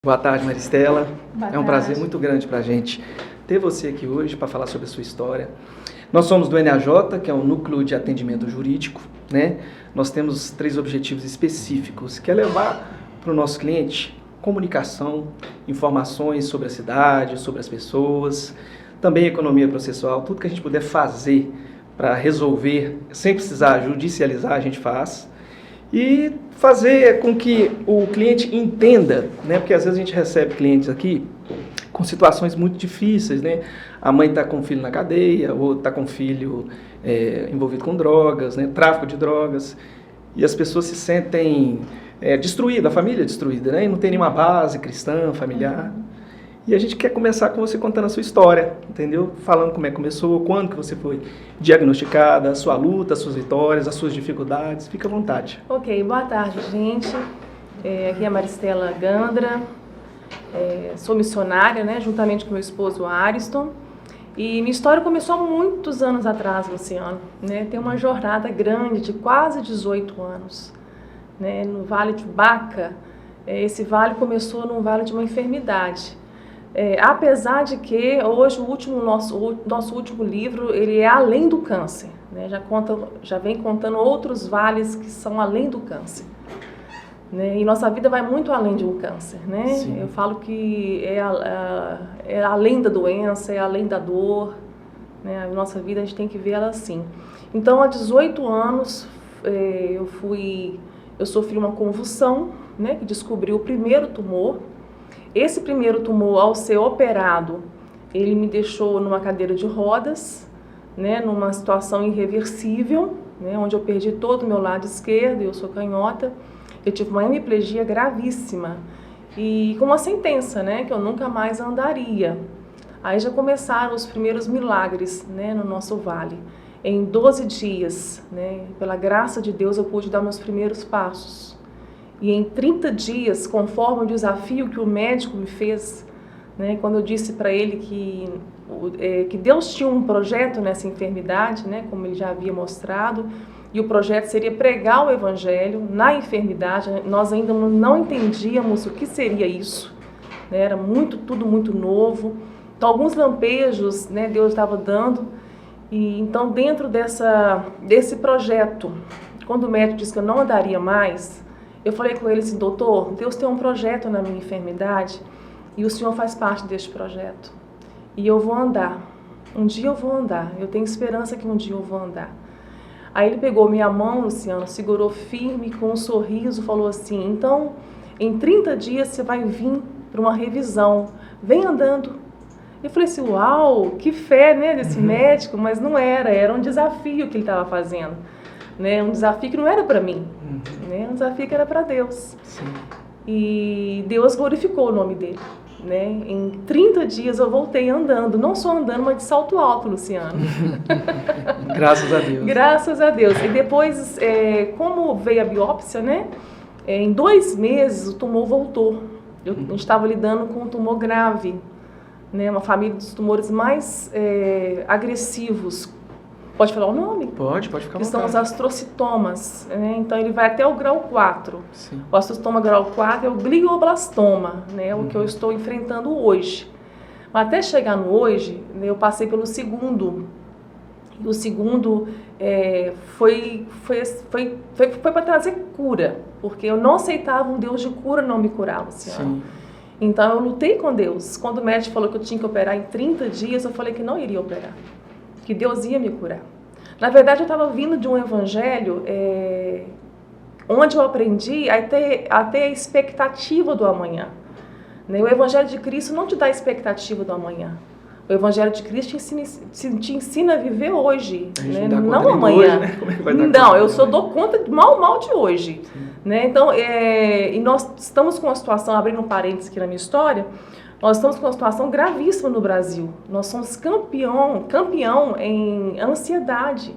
Boa tarde, Maristela. Boa É um tarde. prazer muito grande para a gente ter você aqui hoje para falar sobre a sua história. Nós somos do NAJ, que é o Núcleo de Atendimento Jurídico, né? Nós temos 3 objetivos específicos, que é levar para o nosso cliente comunicação, informações sobre a cidade, sobre as pessoas, também economia processual, tudo que a gente puder fazer para resolver, sem precisar judicializar, a gente faz. E fazer com que o cliente entenda, né? Porque às vezes a gente recebe clientes aqui com situações muito difíceis, né? A mãe está com o filho na cadeia, ou está com o filho envolvido com drogas, né? Tráfico de drogas, e as pessoas se sentem destruídas, a família é destruída, né? E não tem nenhuma base cristã, familiar. E a gente quer começar com você contando a sua história, entendeu? Falando como é que começou, quando que você foi diagnosticada, a sua luta, as suas vitórias, as suas dificuldades. Fica à vontade. Ok, boa tarde, gente. Aqui é a Maristela Gandra. Sou missionária, né, juntamente com meu esposo Ariston. E minha história começou há muitos anos atrás, Luciano. Né? Tem uma jornada grande de quase 18 anos. Né? No Vale de Baca, esse vale começou num vale de uma enfermidade. Apesar de que hoje nosso último livro ele é além do câncer, né? Já vem contando outros vales que são além do câncer, né? E nossa vida vai muito além de um câncer, né? Sim. Eu falo que é além da doença, é além da dor, né? A nossa vida a gente tem que ver ela assim. Então há 18 anos eu sofri uma convulsão, né? Que descobriu o primeiro tumor. Esse primeiro tumor, ao ser operado, ele me deixou numa cadeira de rodas, né, numa situação irreversível, né, onde eu perdi todo o meu lado esquerdo, eu sou canhota. Eu tive uma hemiplegia gravíssima e com uma sentença, né, que eu nunca mais andaria. Aí já começaram os primeiros milagres, né, no nosso vale. Em 12 dias, né, pela graça de Deus, eu pude dar meus primeiros passos. E em 30 dias, conforme o desafio que o médico me fez, né, quando eu disse para ele que Deus tinha um projeto nessa enfermidade, né, como ele já havia mostrado, e o projeto seria pregar o evangelho na enfermidade. Nós ainda não entendíamos o que seria isso, né, era tudo muito novo. Então, alguns lampejos, né, Deus estava dando. E então, dentro desse projeto, quando o médico disse que eu não andaria mais, eu falei com ele assim: doutor, Deus tem um projeto na minha enfermidade e o senhor faz parte deste projeto. E eu vou andar. Um dia eu vou andar. Eu tenho esperança que um dia eu vou andar. Aí ele pegou minha mão, Luciano, segurou firme, com um sorriso, falou assim: então, em 30 dias você vai vir para uma revisão. Vem andando. Eu falei assim: uau, que fé, né, desse médico, mas não era um desafio que ele estava fazendo. Né, um desafio que não era para mim, né, um desafio que era para Deus. Sim. E Deus glorificou o nome dele. Né? Em 30 dias eu voltei andando, não só andando, mas de salto alto, Luciano. Graças a Deus. Graças a Deus. E depois, como veio a biópsia, né, em 2 meses o tumor voltou. Eu estava lidando com um tumor grave, né, uma família dos tumores mais agressivos. Pode falar o nome? Pode ficar à vontade. Que são os astrocitomas, né? Então ele vai até o grau 4. Sim. O astrocitoma grau 4 é o glioblastoma, né? O que eu estou enfrentando hoje. Mas até chegar no hoje, né, eu passei pelo segundo. E o segundo foi para trazer cura, porque eu não aceitava um Deus de cura não me curar, Luciano. Sim. Então eu lutei com Deus. Quando o médico falou que eu tinha que operar em 30 dias, eu falei que não iria operar, que Deus ia me curar. Na verdade, eu estava vindo de um evangelho onde eu aprendi a ter a expectativa do amanhã. Né? O evangelho de Cristo não te dá expectativa do amanhã. O evangelho de Cristo te ensina a viver hoje, né? Não amanhã. Hoje, né? Como é que vai dar não, conta, eu só né? dou conta mal de hoje. Né? Então, e nós estamos com uma situação, abrindo um parênteses aqui na minha história, nós estamos com uma situação gravíssima no Brasil. Nós somos campeão em ansiedade.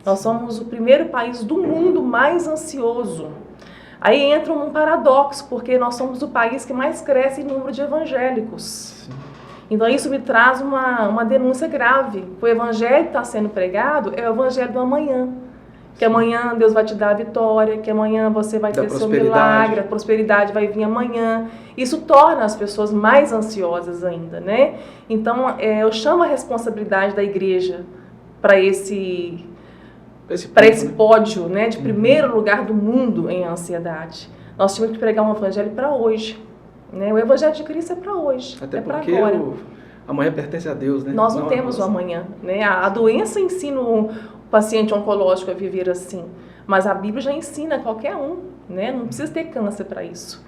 Nós somos o primeiro país do mundo mais ansioso. Aí entra um paradoxo, porque nós somos o país que mais cresce em número de evangélicos. Sim. Então isso me traz uma denúncia grave. O evangelho que está sendo pregado é o evangelho do amanhã. que amanhã Deus vai te dar a vitória, que amanhã você vai ter seu milagre, a prosperidade vai vir amanhã. Isso torna as pessoas mais ansiosas ainda, né? Então, eu chamo a responsabilidade da igreja para esse pódio, né, de primeiro lugar do mundo em ansiedade. Nós temos que pregar um evangelho para hoje, né? O evangelho de Cristo é para hoje, até para porque agora. Amanhã pertence a Deus, né? Nós não temos o amanhã, né? A doença ensina o paciente oncológico a viver assim, mas a Bíblia já ensina qualquer um, né? Não precisa ter câncer para isso.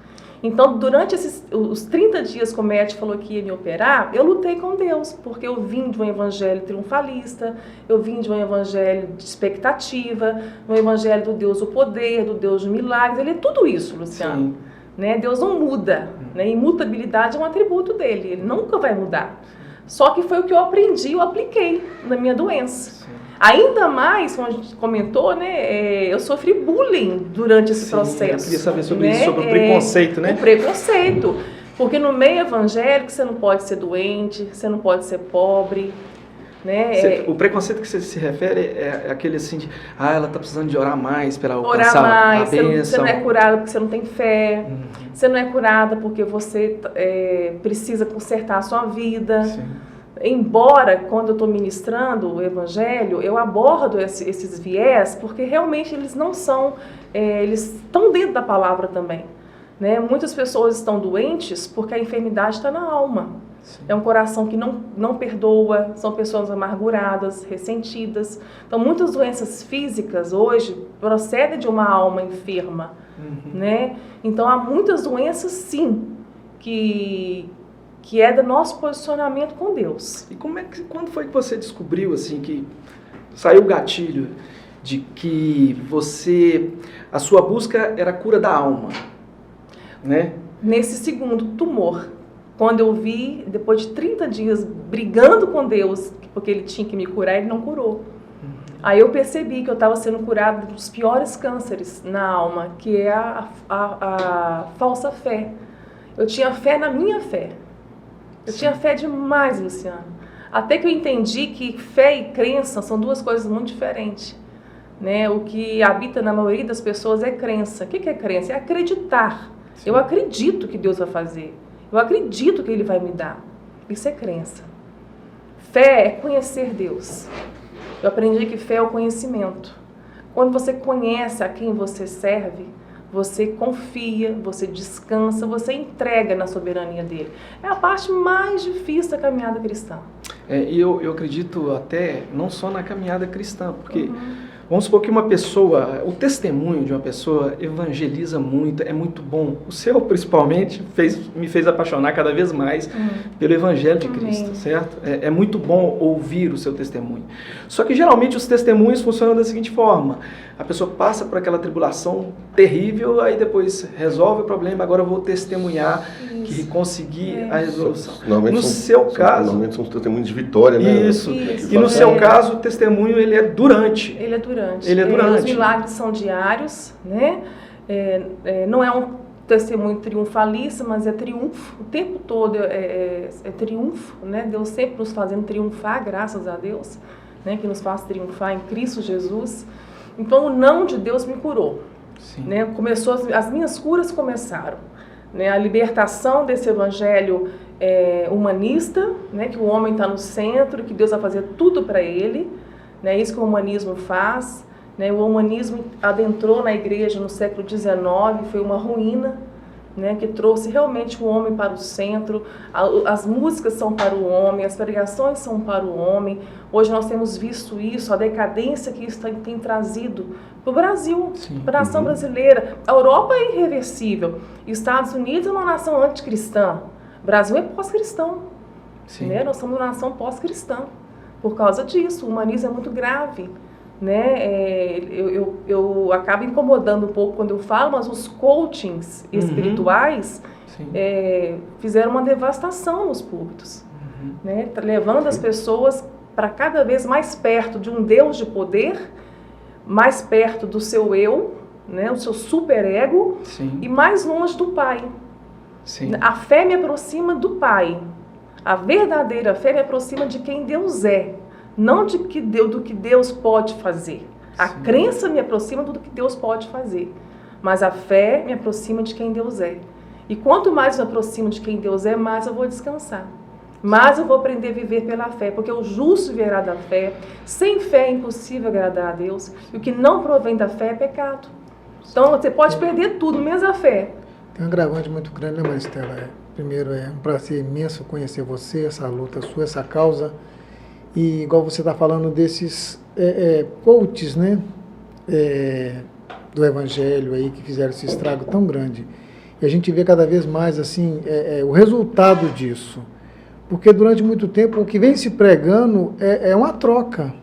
Então, durante os 30 dias que o médico falou que ia me operar, eu lutei com Deus, porque eu vim de um evangelho triunfalista, eu vim de um evangelho de expectativa, um evangelho do Deus do poder, do Deus de milagres. Ele é tudo isso, Luciano. Sim. Né? Deus não muda, né? Imutabilidade é um atributo dele, ele nunca vai mudar. Só que foi o que eu aprendi, eu apliquei na minha doença. Sim. Ainda mais, como a gente comentou, né, eu sofri bullying durante esse processo. Eu queria saber sobre isso, sobre o preconceito, né? O preconceito, porque no meio evangélico você não pode ser doente, você não pode ser pobre, né? O preconceito que você se refere é aquele assim de, ela está precisando de orar mais para alcançar a bênção. Você não é curada porque você não tem fé, você não é curada porque você precisa consertar a sua vida. Sim. Embora, quando eu estou ministrando o evangelho, eu abordo esses viés, porque realmente eles não são, eles estão dentro da palavra também, né? Muitas pessoas estão doentes porque a enfermidade está na alma. Sim. É um coração que não perdoa, são pessoas amarguradas, ressentidas. Então, muitas doenças físicas hoje procedem de uma alma enferma, né? Então, há muitas doenças, sim, que é do nosso posicionamento com Deus. E quando foi que você descobriu, assim, que saiu o gatilho de que a sua busca era a cura da alma, né? Nesse segundo tumor, quando eu vi, depois de 30 dias brigando com Deus, porque ele tinha que me curar, ele não curou. Aí eu percebi que eu estava sendo curada dos piores cânceres na alma, que é a falsa fé. Eu tinha fé na minha fé. Eu tinha fé demais, Luciano. Até que eu entendi que fé e crença são duas coisas muito diferentes, né? O que habita na maioria das pessoas é crença. O que é crença? É acreditar. Sim. Eu acredito que Deus vai fazer. Eu acredito que Ele vai me dar. Isso é crença. Fé é conhecer Deus. Eu aprendi que fé é o conhecimento. Quando você conhece a quem você serve, você confia, você descansa, você entrega na soberania dele. É a parte mais difícil da caminhada cristã. E eu acredito até, não só na caminhada cristã, porque vamos supor que uma pessoa, o testemunho de uma pessoa evangeliza muito, é muito bom. O seu, principalmente, me fez apaixonar cada vez mais pelo Evangelho de Cristo, certo? É muito bom ouvir o seu testemunho. Só que, geralmente, os testemunhos funcionam da seguinte forma. A pessoa passa por aquela tribulação terrível, aí depois resolve o problema, agora eu vou testemunhar que consegui a resolução. No seu caso... Normalmente são testemunhos de vitória, né? Isso. E no seu caso, o testemunho, ele é durante. Ele é durante. Os milagres são diários, né? Não é um testemunho triunfalista, mas é triunfo. O tempo todo é triunfo, né? Deus sempre nos fazendo triunfar, graças a Deus, né? Que nos faz triunfar em Cristo Jesus. Então, o não de Deus me curou. Né? As minhas curas começaram. Né? A libertação desse evangelho humanista, né? Que o homem está no centro, que Deus vai fazer tudo para ele. Né? Isso que o humanismo faz. Né? O humanismo adentrou na igreja no século XIX, foi uma ruína, né? Que trouxe realmente o homem para o centro. As músicas são para o homem, as pregações são para o homem. Hoje nós temos visto isso, a decadência que isso tem trazido para o Brasil, para a nação brasileira. A Europa é irreversível. Estados Unidos é uma nação anticristã. O Brasil é pós-cristão. Né? Nós somos uma nação pós-cristã. Por causa disso, o humanismo é muito grave. Né? Eu acabo incomodando um pouco quando eu falo, mas os coachings espirituais fizeram uma devastação nos púlpitos, né? Levando as pessoas para cada vez mais perto de um Deus de poder, mais perto do seu eu, né? O seu superego, e mais longe do Pai. A fé me aproxima do Pai. A verdadeira fé me aproxima de quem Deus é. Não do que Deus pode fazer. A crença me aproxima do que Deus pode fazer, mas a fé me aproxima de quem Deus é. E quanto mais eu me aproximo de quem Deus é, mais eu vou descansar. Mais eu vou aprender a viver pela fé, porque o justo viverá da fé. Sem fé é impossível agradar a Deus. E o que não provém da fé é pecado. Então você pode perder tudo, menos a fé. Tem um agravante muito grande, né, Maristela? Primeiro, é um prazer imenso conhecer você, essa luta sua, essa causa. E igual você está falando desses coaches, né, do Evangelho aí, que fizeram esse estrago tão grande. E a gente vê cada vez mais assim, o resultado disso. Porque durante muito tempo o que vem se pregando é uma troca.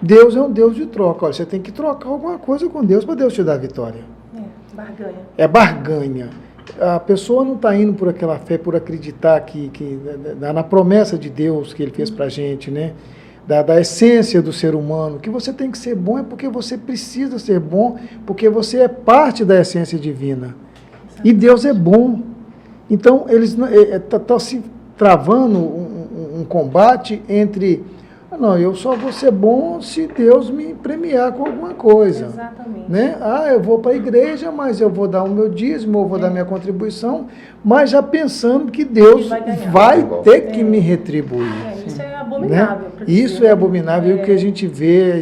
Deus é um Deus de troca. Olha, você tem que trocar alguma coisa com Deus para Deus te dar a vitória. Barganha. É barganha. A pessoa não está indo por aquela fé, por acreditar na promessa de Deus que Ele fez para a gente, né? Da essência do ser humano. Que você tem que ser bom é porque você precisa ser bom, porque você é parte da essência divina. Exatamente. E Deus é bom. Então, eles estão se travando um combate entre... Não, eu só vou ser bom se Deus me premiar com alguma coisa. Exatamente. Né? Eu vou para a igreja, mas eu vou dar o meu dízimo, eu vou dar minha contribuição, mas já pensando que Deus vai ter que me retribuir. Isso é abominável. Né? Isso é abominável, e o que a gente vê,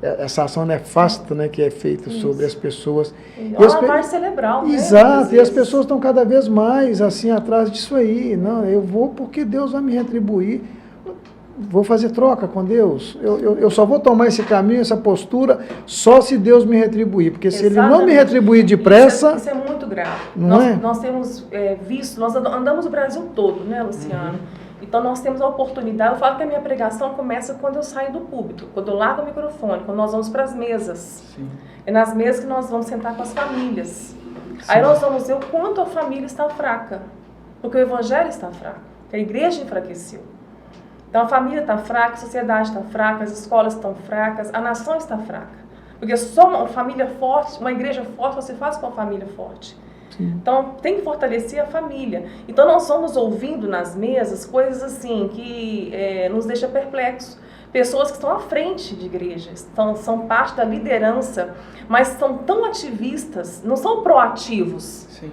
essa ação nefasta, né, que é feita sobre as pessoas. É uma lavagem cerebral. Exato, e as pessoas estão cada vez mais assim atrás disso aí. Não, eu vou porque Deus vai me retribuir. Vou fazer troca com Deus. Eu só vou tomar esse caminho, essa postura, só se Deus me retribuir. Porque se Ele não me retribuir depressa... Isso é muito grave. Não nós temos visto, nós andamos o Brasil todo, né, Luciano? Então nós temos a oportunidade, eu falo que a minha pregação começa quando eu saio do púlpito, quando eu largo o microfone, quando nós vamos para as mesas. Sim. É nas mesas que nós vamos sentar com as famílias. Sim. Aí nós vamos ver o quanto a família está fraca, porque o evangelho está fraco, porque a igreja enfraqueceu. Então a família está fraca, a sociedade está fraca, as escolas estão fracas, a nação está fraca. Porque só uma família forte, uma igreja forte, você faz com uma família forte. Sim. Então tem que fortalecer a família. Então nós vamos ouvindo nas mesas coisas assim que nos deixam perplexos. Pessoas que estão à frente de igrejas, são parte da liderança, mas são tão ativistas, não são proativos. Sim.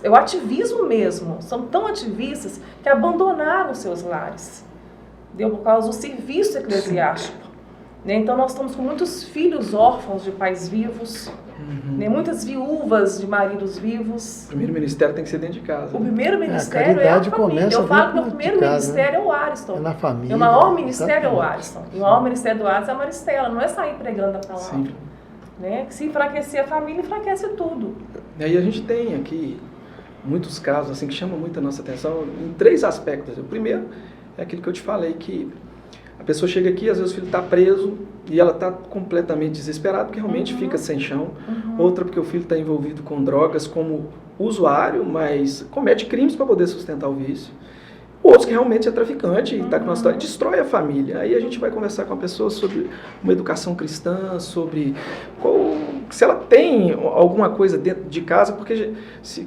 É o ativismo mesmo. São tão ativistas que abandonaram seus lares. Por causa do serviço eclesiástico. Né? Então nós estamos com muitos filhos órfãos de pais vivos, né? Muitas viúvas de maridos vivos. O primeiro ministério tem que ser dentro de casa. O primeiro ministério é a família. Eu falo que o primeiro ministério é o Ariston. É na família. O maior ministério é o Ariston. E o maior ministério do Ariston é a Maristela. Não é sair pregando a palavra. Né? Se enfraquecer a família, enfraquece tudo. E aí a gente tem aqui muitos casos assim, que chamam muito a nossa atenção em 3 aspectos. O primeiro é aquilo que eu te falei, que a pessoa chega aqui, às vezes o filho está preso e ela está completamente desesperada, porque realmente fica sem chão. Outra porque o filho está envolvido com drogas como usuário, mas comete crimes para poder sustentar o vício. Outros que realmente é traficante e está com uma história, destrói a família. Aí a gente vai conversar com a pessoa sobre uma educação cristã, sobre se ela tem alguma coisa dentro de casa, porque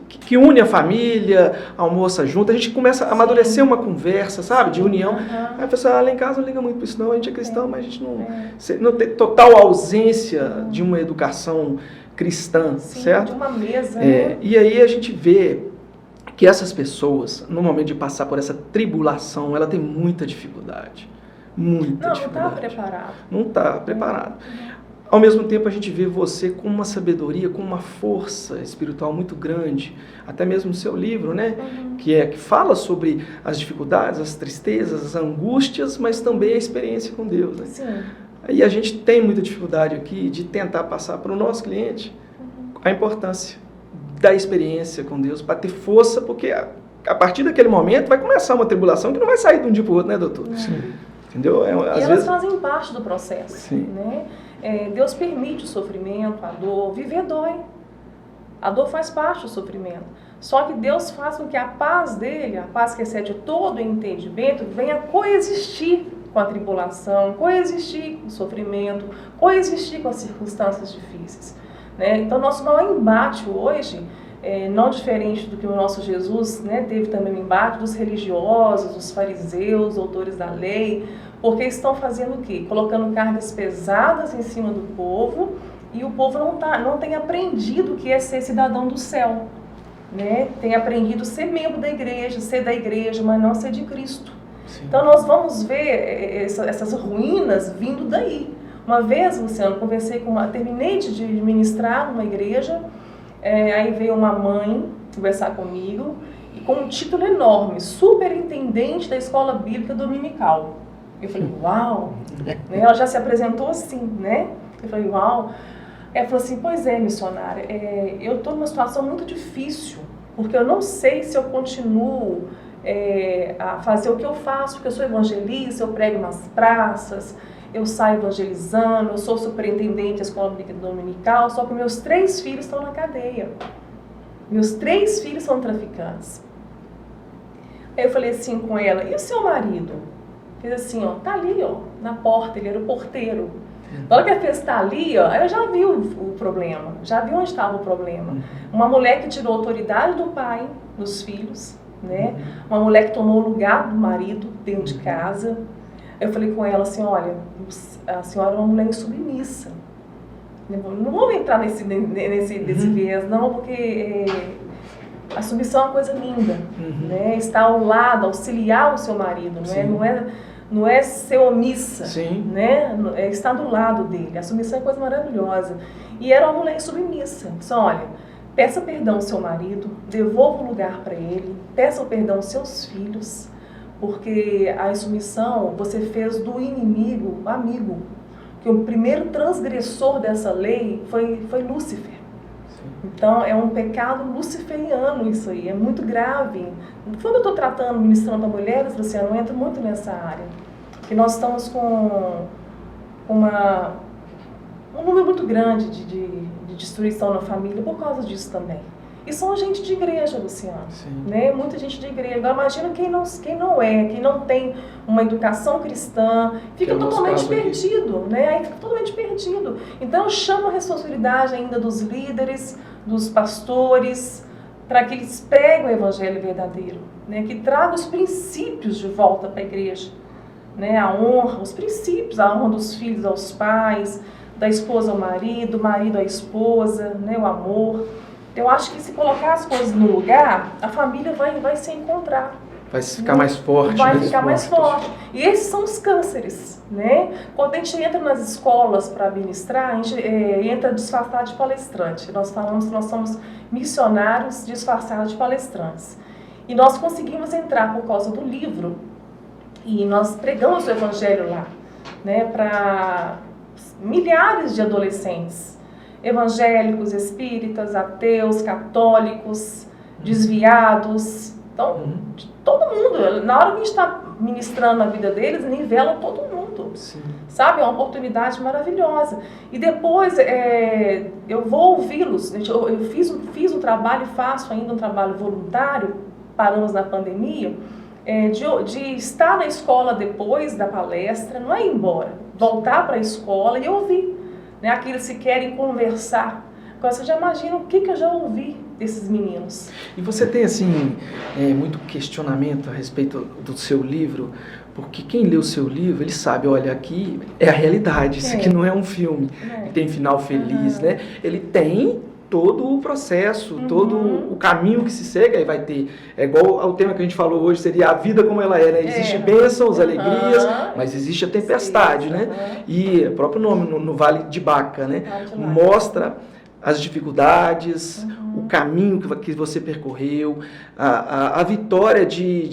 que une a família, almoça junto, a gente começa a amadurecer uma conversa, sabe, de união. Aí a pessoa, lá em casa não liga muito para isso não, a gente é cristão, mas a gente não tem total ausência de uma educação cristã, certo? De uma mesa, né? E aí a gente vê que essas pessoas, no momento de passar por essa tribulação, ela tem muita dificuldade. Muita dificuldade. Não está preparado. Não está preparado. Ao mesmo tempo, a gente vê você com uma sabedoria, com uma força espiritual muito grande, até mesmo no seu livro, né? Que fala sobre as dificuldades, as tristezas, as angústias, mas também a experiência com Deus. Né? Sim. E a gente tem muita dificuldade aqui de tentar passar para o nosso cliente a importância da experiência com Deus, para ter força, porque a partir daquele momento vai começar uma tribulação que não vai sair de um dia para o outro, né, doutor? Sim. Entendeu? Às vezes fazem parte do processo. Sim. Né? Deus permite o sofrimento, a dor. Viver dói. A dor faz parte do sofrimento. Só que Deus faz com que a paz dele, a paz que excede todo o entendimento, venha coexistir com a tribulação, coexistir com o sofrimento, coexistir com as circunstâncias difíceis. Né? Então, nosso maior embate hoje não diferente do que o nosso Jesus, né, teve também o embate dos religiosos, dos fariseus, doutores da lei, porque estão fazendo o quê? Colocando cargas pesadas em cima do povo, e o povo não tem aprendido o que é ser cidadão do céu, né? Tem aprendido ser membro da igreja, ser da igreja, mas não ser de Cristo. Sim. Então nós vamos ver essas ruínas vindo daí. Uma vez, Luciano, terminei de ministrar numa igreja, aí veio uma mãe conversar comigo, e com um título enorme, Superintendente da Escola Bíblica Dominical. Eu falei, uau! Ela já se apresentou assim, né? Eu falei, uau! Ela falou assim, pois é, missionária, eu estou numa situação muito difícil, porque eu não sei se eu continuo a fazer o que eu faço, porque eu sou evangelista, eu prego nas praças, eu saio evangelizando, eu sou superintendente da Escola Bíblica Dominical, só que meus 3 filhos estão na cadeia. Meus 3 filhos são traficantes. Aí eu falei assim com ela, e o seu marido? Fez assim, ó, tá ali, ó, na porta, ele era o porteiro. Na hora que ela fez tá ali, ó, eu já vi o problema, já vi onde estava o problema. Uma mulher que tirou a autoridade do pai, dos filhos, né? Uma mulher que tomou o lugar do marido dentro de casa. Eu falei com ela assim, olha, a senhora é uma mulher insubmissa. Não vamos entrar nesse viés, não, porque a submissão é uma coisa linda, né? Estar ao lado, auxiliar o seu marido, não é ser omissa, né? É estar do lado dele. A submissão é coisa maravilhosa. E era uma mulher insubmissa. Disse, olha, peça perdão ao seu marido, devolva o lugar para ele, peça perdão aos seus filhos, porque a insubmissão você fez do inimigo amigo. Que o primeiro transgressor dessa lei foi Lúcifer. Então, é um pecado luciferiano isso aí, é muito grave. Quando eu estou ministrando para mulheres, Luciano, eu entro muito nessa área. Que nós estamos com um número muito grande de destruição na família por causa disso também. E são gente de igreja, Luciano, né? Muita gente de igreja. Agora imagina quem não tem uma educação cristã, fica totalmente perdido, né? Aí fica totalmente perdido. Então eu chamo a responsabilidade ainda dos líderes, dos pastores, para que eles preguem o evangelho verdadeiro, né? Que tragam os princípios de volta para a igreja, né? A honra, os princípios, a honra dos filhos aos pais, da esposa ao marido, marido à esposa, né? O amor. Eu acho que se colocar as coisas no lugar, a família vai se encontrar. Vai ficar mais forte. Vai ficar mais forte. E esses são os cânceres, né? Quando a gente entra nas escolas para ministrar, a gente entra disfarçado de palestrante. Nós falamos que nós somos missionários disfarçados de palestrantes. E nós conseguimos entrar por causa do livro. E nós pregamos o evangelho lá, né? Para milhares de adolescentes. Evangélicos, espíritas, ateus, católicos, desviados. Então, todo mundo, na hora que a gente está ministrando a vida deles, nivela todo mundo. Sim. Sabe? É uma oportunidade maravilhosa. E depois eu vou ouvi-los. Eu fiz um trabalho, faço ainda um trabalho voluntário, paramos na pandemia, de estar na escola depois da palestra, não é ir embora, voltar para a escola e ouvir. Né, aqueles que querem conversar. Agora, você já imagina o que eu já ouvi desses meninos. E você tem, assim, muito questionamento a respeito do seu livro, porque quem lê o seu livro, ele sabe, olha, aqui é a realidade, isso aqui não é um filme, que tem final feliz, né? Ele tem todo o processo, todo o caminho que se segue, aí vai ter, igual ao tema que a gente falou hoje, seria a vida como ela é, né? Existe bênçãos, alegrias, mas existe a tempestade, né? E o próprio nome, no Vale de Baca, né? Mostra as dificuldades, o caminho que você percorreu, a vitória de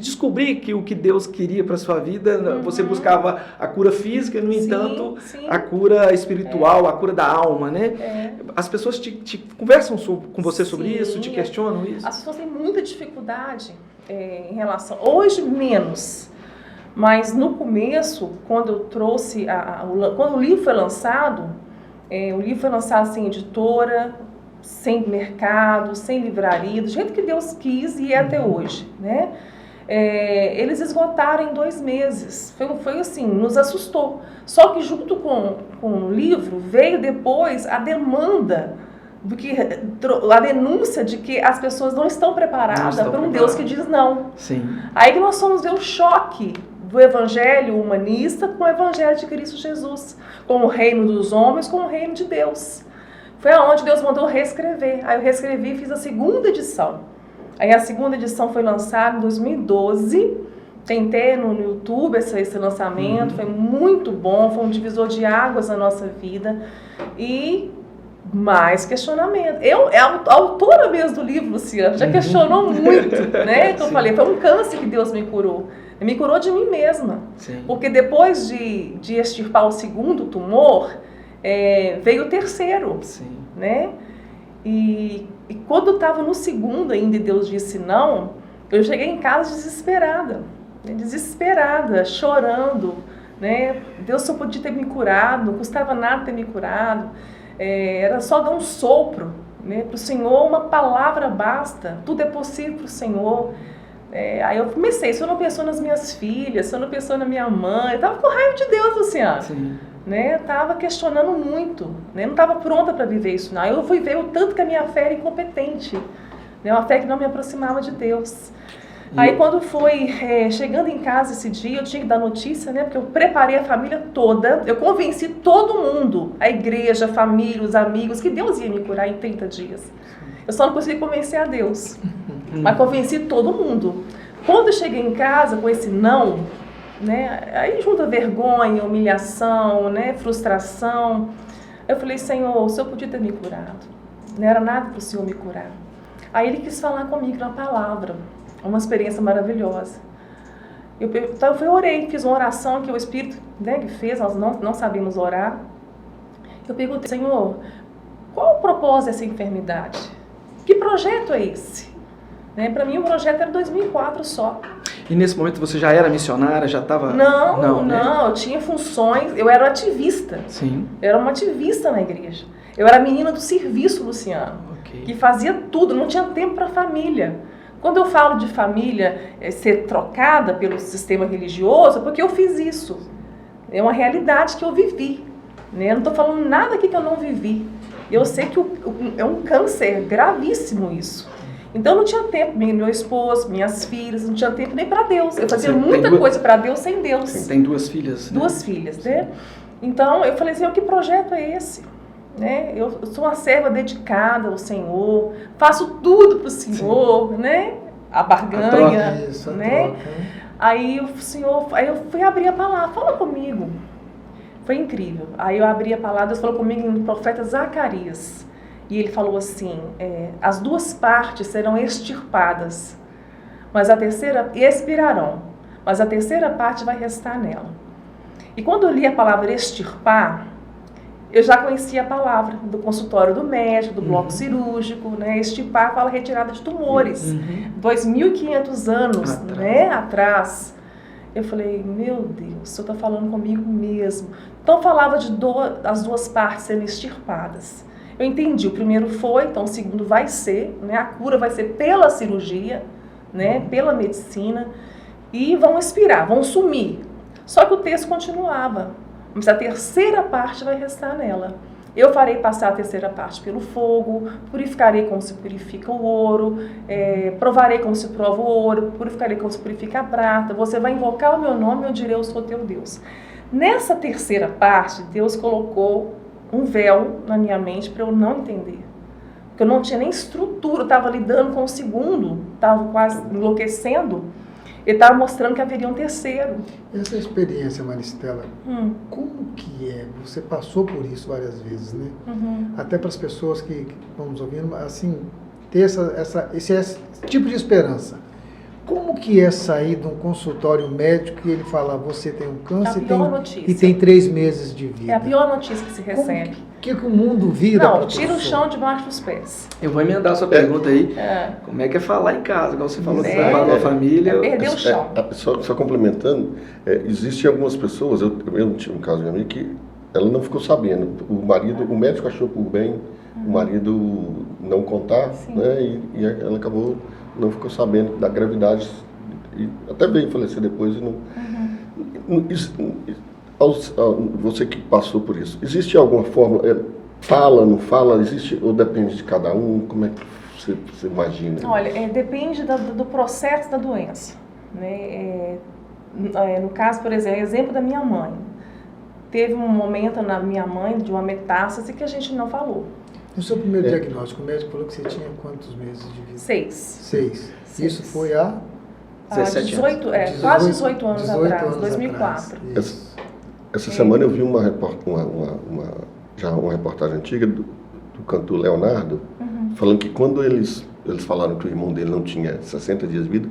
descobrir que o que Deus queria para a sua vida, você buscava a cura física, no entanto, a cura espiritual, a cura da alma, né? As pessoas conversam com você sobre isso, te questionam isso? As pessoas têm muita dificuldade em relação... Hoje, menos. Mas no começo, quando eu trouxe... quando o livro foi lançado, o livro foi lançado sem editora, sem mercado, sem livraria, do jeito que Deus quis e é até hoje, né? Eles esgotaram em 2 meses. Foi assim, nos assustou. Só que junto com o livro veio depois a demanda a denúncia de que as pessoas não estão preparadas para um Deus que diz não. Sim. Aí que nós fomos ver o choque do evangelho humanista com o evangelho de Cristo Jesus, com o reino dos homens, com o reino de Deus. Foi aonde Deus mandou reescrever. Aí eu reescrevi e fiz a segunda edição. Aí a segunda edição foi lançada em 2012. Tentei no YouTube esse lançamento, foi muito bom, foi um divisor de águas na nossa vida. E mais questionamento. A autora mesmo do livro, Luciana, já questionou muito, né? Então eu falei, foi um câncer que Deus me curou. Ele me curou de mim mesma. Sim. Porque depois de extirpar o segundo tumor, veio o terceiro. Sim. Né? E quando eu estava no segundo ainda e Deus disse não, eu cheguei em casa desesperada, chorando, né? Deus só podia ter me curado, não custava nada ter me curado, era só dar um sopro, né? Para o Senhor uma palavra basta, tudo é possível para o Senhor. Aí eu comecei, se eu não pensou nas minhas filhas, se eu não pensou na minha mãe, eu estava com raiva de Deus, Luciana. Sim. Né? Estava questionando muito, né? Não estava pronta para viver isso, não. Eu fui ver o tanto que a minha fé era incompetente, né? Uma fé que não me aproximava de Deus. Aí quando foi chegando em casa esse dia, eu tinha que dar notícia, né? Porque eu preparei a família toda, eu convenci todo mundo, a igreja, a família, os amigos, que Deus ia me curar em 30 dias. Eu só não consegui convencer a Deus, mas convenci todo mundo. Quando eu cheguei em casa com esse não, né? Aí junta vergonha, humilhação, né? Frustração. Eu falei, Senhor, o Senhor podia ter me curado. Não era nada para o Senhor me curar. Aí Ele quis falar comigo na palavra. Uma experiência maravilhosa. Então eu orei, fiz uma oração que o Espírito, né, que fez, nós não sabíamos orar. Eu perguntei, Senhor, qual o propósito dessa enfermidade? Que projeto é esse? Né, para mim o projeto era 2004 só. E nesse momento você já era missionária, já estava... Não, eu tinha funções, eu era ativista. Sim. Eu era uma ativista na igreja. Eu era a menina do serviço, Luciano, que fazia tudo, não tinha tempo para a família. Quando eu falo de família ser trocada pelo sistema religioso, é porque eu fiz isso. É uma realidade que eu vivi. Né? Eu não estou falando nada aqui que eu não vivi. Eu sei que é um câncer gravíssimo isso. Então eu não tinha tempo, meu esposo, minhas filhas, não tinha tempo nem para Deus. Eu fazia muita coisa para Deus sem Deus. Você tem 2 filhas. Né? 2 filhas, né? Então eu falei assim, que projeto é esse? Né? Eu sou uma serva dedicada ao Senhor, faço tudo para o Senhor, né? A barganha, né? Aí o Senhor, aí eu fui abrir a palavra, fala comigo. Foi incrível. Aí eu abri a palavra, Deus falou comigo no profeta Zacarias. E ele falou assim, as 2 partes serão extirpadas, mas a terceira, expirarão, mas a terceira parte vai restar nela. E quando eu li a palavra extirpar, eu já conhecia a palavra do consultório do médico, do bloco cirúrgico, né? Extirpar fala retirada de tumores. 2.500 anos atrás. Eu falei, meu Deus, o Senhor está falando comigo mesmo. Então falava de as 2 partes sendo extirpadas. Eu entendi, o primeiro foi, então o segundo vai ser, né? A cura vai ser pela cirurgia, né? Pela medicina, e vão expirar, vão sumir. Só que o texto continuava, mas a terceira parte vai restar nela. Eu farei passar a terceira parte pelo fogo, purificarei como se purifica o ouro, provarei como se prova o ouro, purificarei como se purifica a prata. Você vai invocar o meu nome e eu direi, eu sou teu Deus. Nessa terceira parte, Deus colocou um véu na minha mente para eu não entender. Porque eu não tinha nem estrutura, eu estava lidando com o segundo, estava quase enlouquecendo. Ele estava mostrando que haveria um terceiro. Essa experiência, Maristela, como que é? Você passou por isso várias vezes, né? Até para as pessoas que vamos ouvindo, assim, ter esse tipo de esperança. Como que é sair de um consultório médico e ele fala, você tem um câncer e tem 3 meses de vida? É a pior notícia que se recebe. O que o mundo vira? Não, tira o chão debaixo dos pés. Eu vou emendar a sua pergunta aí. Como é que é falar em casa? Igual você falou, que você fala da família. Perder o chão. Só complementando, existem algumas pessoas, eu tive um caso de amiga que ela não ficou sabendo. O médico achou por bem o marido não contar, né? E ela acabou, não ficou sabendo da gravidade, e até veio falecer depois. E não, você que passou por isso, existe alguma forma, fala, não fala? Existe, ou depende de cada um? Como é que você imagina? Olha, depende do processo da doença, né? No caso, por exemplo da minha mãe. Teve um momento na minha mãe de uma metástase que a gente não falou. No seu primeiro diagnóstico, o médico falou que você tinha quantos meses de vida? 6. 6. Isso foi há 17 anos. Quase 18 anos 18 atrás, anos 2004. Atrás. Essa semana eu vi uma reportagem antiga do cantor Leonardo, falando que quando eles falaram que o irmão dele não tinha 60 dias de vida,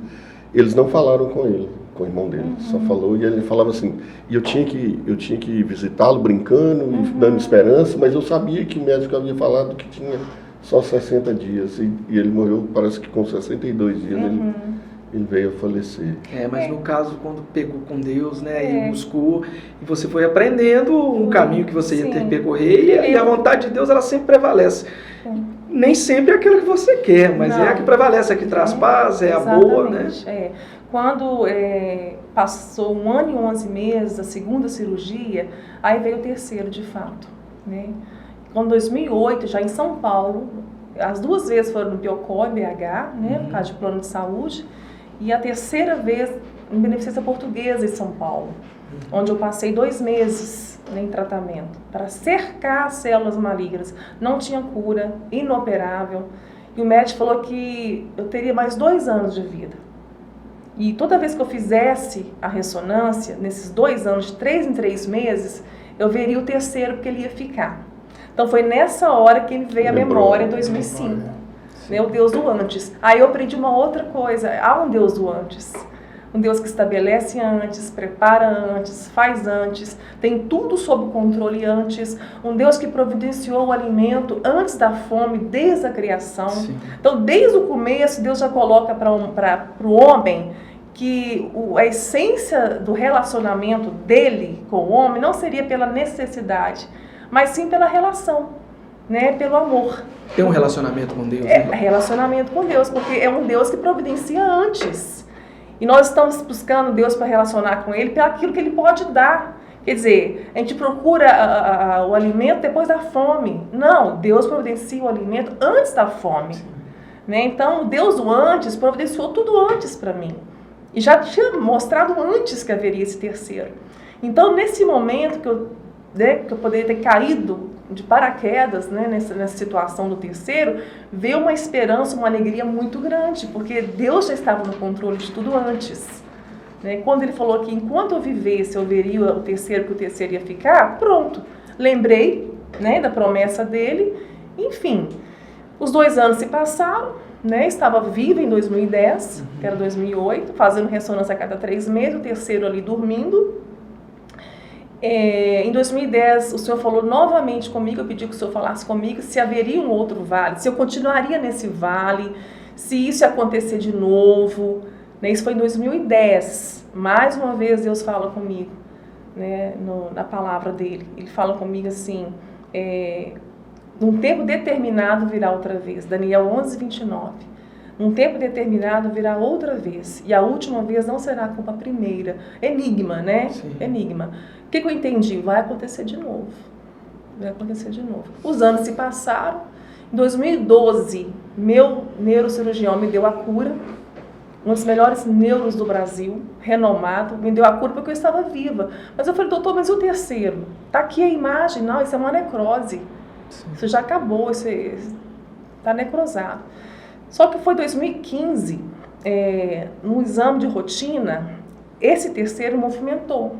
eles não falaram com ele, com o irmão dele. Só falou, e ele falava assim, e eu tinha que visitá-lo brincando e dando esperança, mas eu sabia que o médico havia falado que tinha só 60 dias. E ele morreu, parece que com 62 dias ele veio a falecer. Mas no caso, quando pegou com Deus, né, e buscou, e você foi aprendendo um caminho que você ia ter que percorrer, e a vontade de Deus, ela sempre prevalece. Nem sempre é aquilo que você quer, mas é a que prevalece, é a que traz paz, é a boa, né? Quando passou 1 ano e 11 meses, a segunda cirurgia, aí veio o terceiro, de fato, né? Em 2008, já em São Paulo, as 2 vezes foram no Biocó, em BH, né, por causa de plano de saúde, e a terceira vez em Beneficência Portuguesa, em São Paulo, onde eu passei 2 meses, né, em tratamento, para cercar as células malignas. Não tinha cura, inoperável, e o médico falou que eu teria mais 2 anos de vida. E toda vez que eu fizesse a ressonância, nesses 2 anos, de 3 em 3 meses, eu veria o terceiro, porque ele ia ficar. Então foi nessa hora que me veio a memória, em 2005. Né, o Deus do antes. Aí eu aprendi uma outra coisa, há um Deus do antes. Um Deus que estabelece antes, prepara antes, faz antes, tem tudo sob controle antes. Um Deus que providenciou o alimento antes da fome, desde a criação. Sim. Então, desde o começo, Deus já coloca para o homem que a essência do relacionamento dele com o homem não seria pela necessidade, mas sim pela relação, né? Pelo amor. Tem um relacionamento com Deus, né? Relacionamento com Deus, porque é um Deus que providencia antes. E nós estamos buscando Deus para relacionar com Ele pelo aquilo que Ele pode dar. Quer dizer, a gente procura o alimento depois da fome. Não, Deus providencia o alimento antes da fome. Né? Então, Deus do antes providenciou tudo antes para mim. E já tinha mostrado antes que haveria esse terceiro. Então, nesse momento que eu poderia ter caído de paraquedas, né, nessa situação do terceiro, veio uma esperança, uma alegria muito grande, porque Deus já estava no controle de tudo antes. Né? Quando Ele falou que enquanto eu vivesse, eu veria o terceiro, que o terceiro ia ficar, pronto. Lembrei, né, da promessa dele. Enfim, os 2 anos se passaram, né, estava viva em 2010, que era 2008, fazendo ressonância a cada 3 meses, o terceiro ali dormindo. Em 2010, o senhor falou novamente comigo, eu pedi que o senhor falasse comigo se haveria um outro vale, se eu continuaria nesse vale, se isso ia acontecer de novo. Né? Isso foi em 2010. Mais uma vez Deus fala comigo, né, na palavra dele. Ele fala comigo assim, num tempo determinado virá outra vez. Daniel 11:29. Num tempo determinado virá outra vez. E a última vez não será como a primeira. Enigma, né? Sim. Enigma. O que eu entendi? Vai acontecer de novo. Vai acontecer de novo. Os anos se passaram. Em 2012, meu neurocirurgião me deu a cura. Um dos melhores neuros do Brasil, renomado, me deu a cura porque eu estava viva. Mas eu falei, doutor, mas e o terceiro? Está aqui a imagem. Não, isso é uma necrose. Sim. Isso já acabou, isso está necrosado. Só que foi 2015, no exame de rotina, esse terceiro movimentou.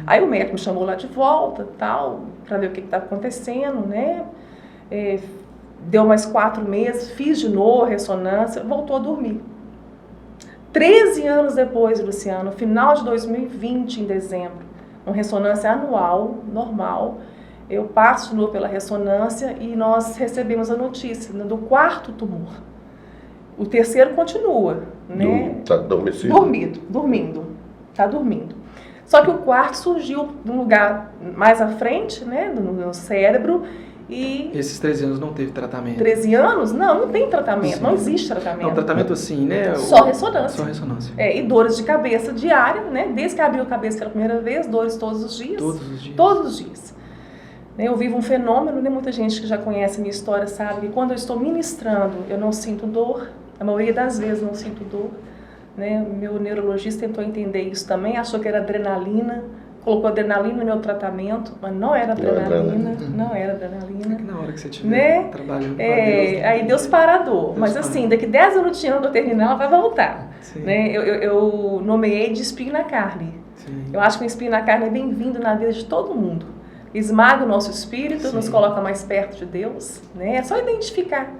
Aí o médico me chamou lá de volta, tal, para ver o que estava acontecendo, né? Deu mais 4 meses, fiz de novo a ressonância, voltou a dormir. 13 anos depois, Luciano, no final de 2020, em dezembro, uma ressonância anual, normal, eu passo de novo pela ressonância e nós recebemos a notícia do 4º tumor. O terceiro continua, né? Está adormecido? Dormindo. Está dormindo. Só que o 4º surgiu de um lugar mais à frente, né? No cérebro. E esses 13 anos não teve tratamento? 13 anos? Não tem tratamento. Sim. Não existe tratamento. Não, tratamento assim, né? Só ressonância. Só ressonância. E dores de cabeça diária, né? Desde que abriu a cabeça pela primeira vez, dores todos os dias. Todos os dias. Todos os dias. Eu vivo um fenômeno, né? Muita gente que já conhece a minha história sabe que quando eu estou ministrando, eu não sinto dor, a maioria das vezes não sinto dor. Né? Meu neurologista tentou entender isso também, achou que era adrenalina, colocou adrenalina no meu tratamento, mas não era adrenalina, não era adrenalina. Na hora que você estiver trabalhando com Deus, né? Aí Deus para a dor, mas assim, daqui 10 minutinhos quando eu terminar, ela vai voltar. Né? Eu nomeei de espinho na carne. Sim. Eu acho que o espinho na carne é bem-vindo na vida de todo mundo. Esmaga o nosso espírito, Sim. nos coloca mais perto de Deus, né? É só identificar.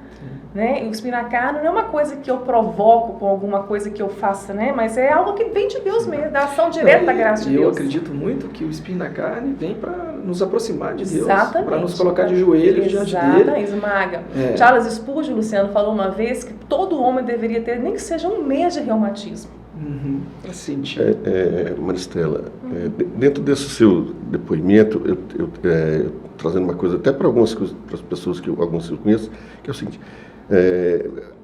Né? E o espinho na carne não é uma coisa que eu provoco com alguma coisa que eu faça, né? Mas é algo que vem de Deus mesmo, da ação direta da graça de Deus. Eu acredito muito que o espinho na carne vem para nos aproximar de Deus, para nos colocar de joelhos diante dele. Esmaga. Charles Spurgeon, Luciano, falou uma vez que todo homem deveria ter nem que seja um mês de reumatismo. Para sentir. Maristela, dentro desse seu depoimento, eu trazendo uma coisa até para algumas pessoas que alguns eu conheço, que é o seguinte: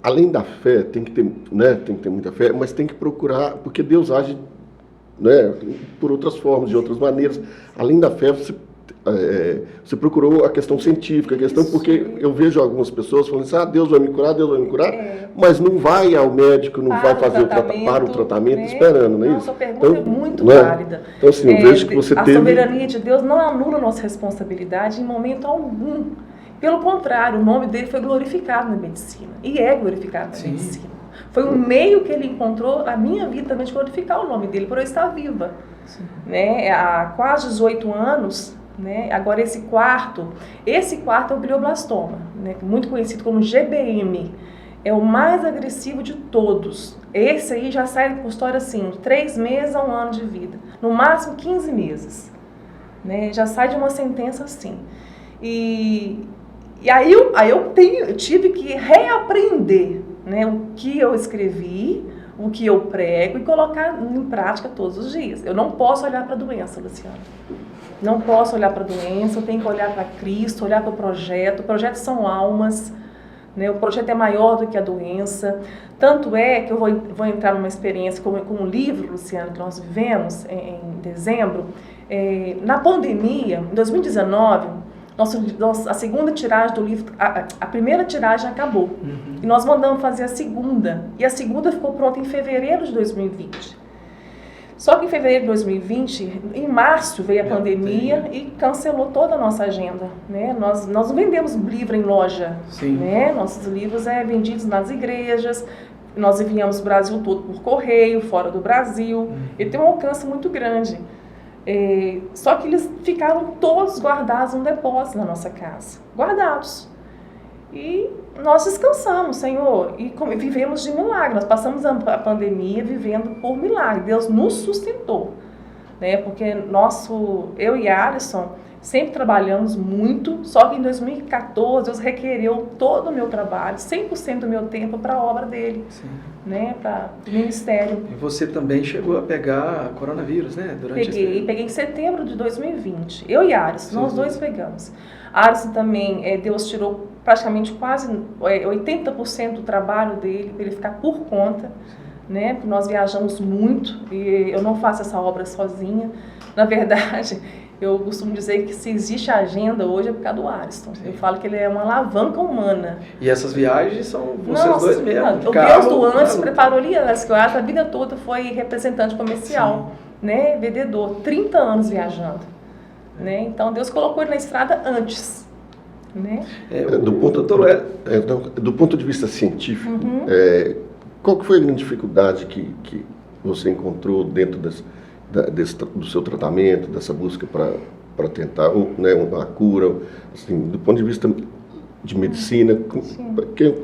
além da fé, tem que ter muita fé, mas tem que procurar, porque Deus age, né, por outras formas, de outras maneiras. Além da fé, você procurou a questão científica, porque eu vejo algumas pessoas falando assim: Deus vai me curar, mas não vai ao médico, não vai fazer o tratamento esperando, não é isso? Sua pergunta é muito válida. Então, assim, eu vejo que você teve... A soberania de Deus não anula nossa responsabilidade em momento algum. Pelo contrário, o nome dele foi glorificado na medicina, e é glorificado na medicina. Foi um meio que ele encontrou na minha vida também de glorificar o nome dele, por eu estar viva. Né? Há quase 18 anos... Né? Agora esse quarto é o glioblastoma, né? Muito conhecido como GBM, é o mais agressivo de todos. Esse aí já sai do consultório assim, de 3 meses a 1 ano de vida, no máximo 15 meses, né? Já sai de uma sentença assim. E aí eu tive que reaprender, né? O que eu escrevi, o que eu prego e colocar em prática todos os dias. Eu não posso olhar para a doença, Luciana. Não posso olhar para a doença, eu tenho que olhar para Cristo, olhar para o projeto. O projeto são almas, né? O projeto é maior do que a doença. Tanto é que eu vou entrar numa experiência com um livro, Luciano, que nós vivemos em dezembro. Na pandemia, em 2019, a segunda tiragem do livro, a primeira tiragem acabou. E nós mandamos fazer a segunda. E a segunda ficou pronta em fevereiro de 2020. Só que em fevereiro de 2020, em março, veio a pandemia e cancelou toda a nossa agenda. Né? Nós não vendemos livro em loja. Né? Nossos livros vendidos nas igrejas. Nós enviamos o Brasil todo por correio, fora do Brasil. E tem um alcance muito grande. Só que eles ficaram todos guardados no depósito na nossa casa. Guardados. E nós descansamos, Senhor, e vivemos de milagre. Nós passamos a pandemia vivendo por milagre. Deus nos sustentou, né? Porque eu e Alisson sempre trabalhamos muito, só que em 2014 Deus requereu todo o meu trabalho, 100% do meu tempo para a obra dele, né? Para o ministério. E você também chegou a pegar coronavírus, né? Peguei em setembro de 2020. Eu e Alisson, nós dois pegamos. Alisson também, Deus tirou praticamente quase 80% do trabalho dele, para ele ficar por conta, né? Porque nós viajamos muito e eu não faço essa obra sozinha. Na verdade, eu costumo dizer que se existe agenda hoje é por causa do Alisson. Eu falo que ele é uma alavanca humana. E essas viagens são vocês dois mesmo? O Deus do antes preparou ele antes, que eu acho que a vida toda foi representante comercial, né? Vendedor, 30 anos viajando. Né? Então Deus colocou ele na estrada antes. Né? Do ponto de vista científico, qual que foi a grande dificuldade que você encontrou dentro do seu tratamento, dessa busca para tentar uma cura, assim, do ponto de vista de medicina,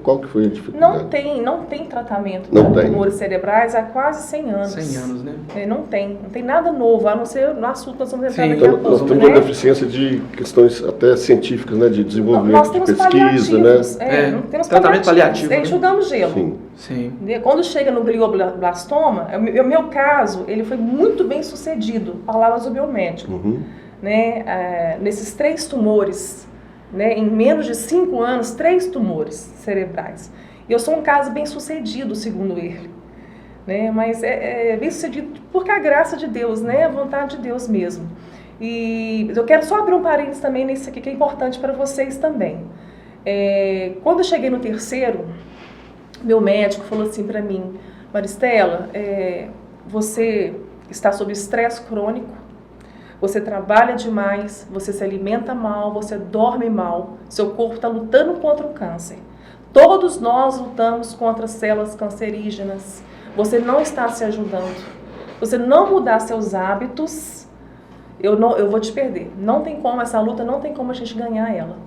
qual que foi a dificuldade? Não tem tratamento para tumores cerebrais há quase 100 anos. 100 anos, né? Não tem nada novo, a não ser no assunto que nós vamos entrar daqui a pouco. Nós temos uma deficiência de questões até científicas, né, de desenvolvimento, de pesquisa, né? Não temos tratamento paliativo. Enxugamos gelo. Sim. Quando chega no glioblastoma, o meu caso, ele foi muito bem sucedido, palavras do biomédico. Né? Nesses 3 tumores, né, em menos de 5 anos, 3 tumores cerebrais. E eu sou um caso bem sucedido, segundo ele. Né? Mas bem sucedido porque a graça de Deus, né? A vontade de Deus mesmo. E eu quero só abrir um parênteses também nisso aqui, que é importante para vocês também. Quando eu cheguei no 3º, meu médico falou assim para mim: Maristela, você está sob estresse crônico, você trabalha demais, você se alimenta mal, você dorme mal, seu corpo está lutando contra o câncer. Todos nós lutamos contra células cancerígenas. Você não está se ajudando. Se você não mudar seus hábitos, eu vou te perder. Não tem como, essa luta não tem como a gente ganhar ela.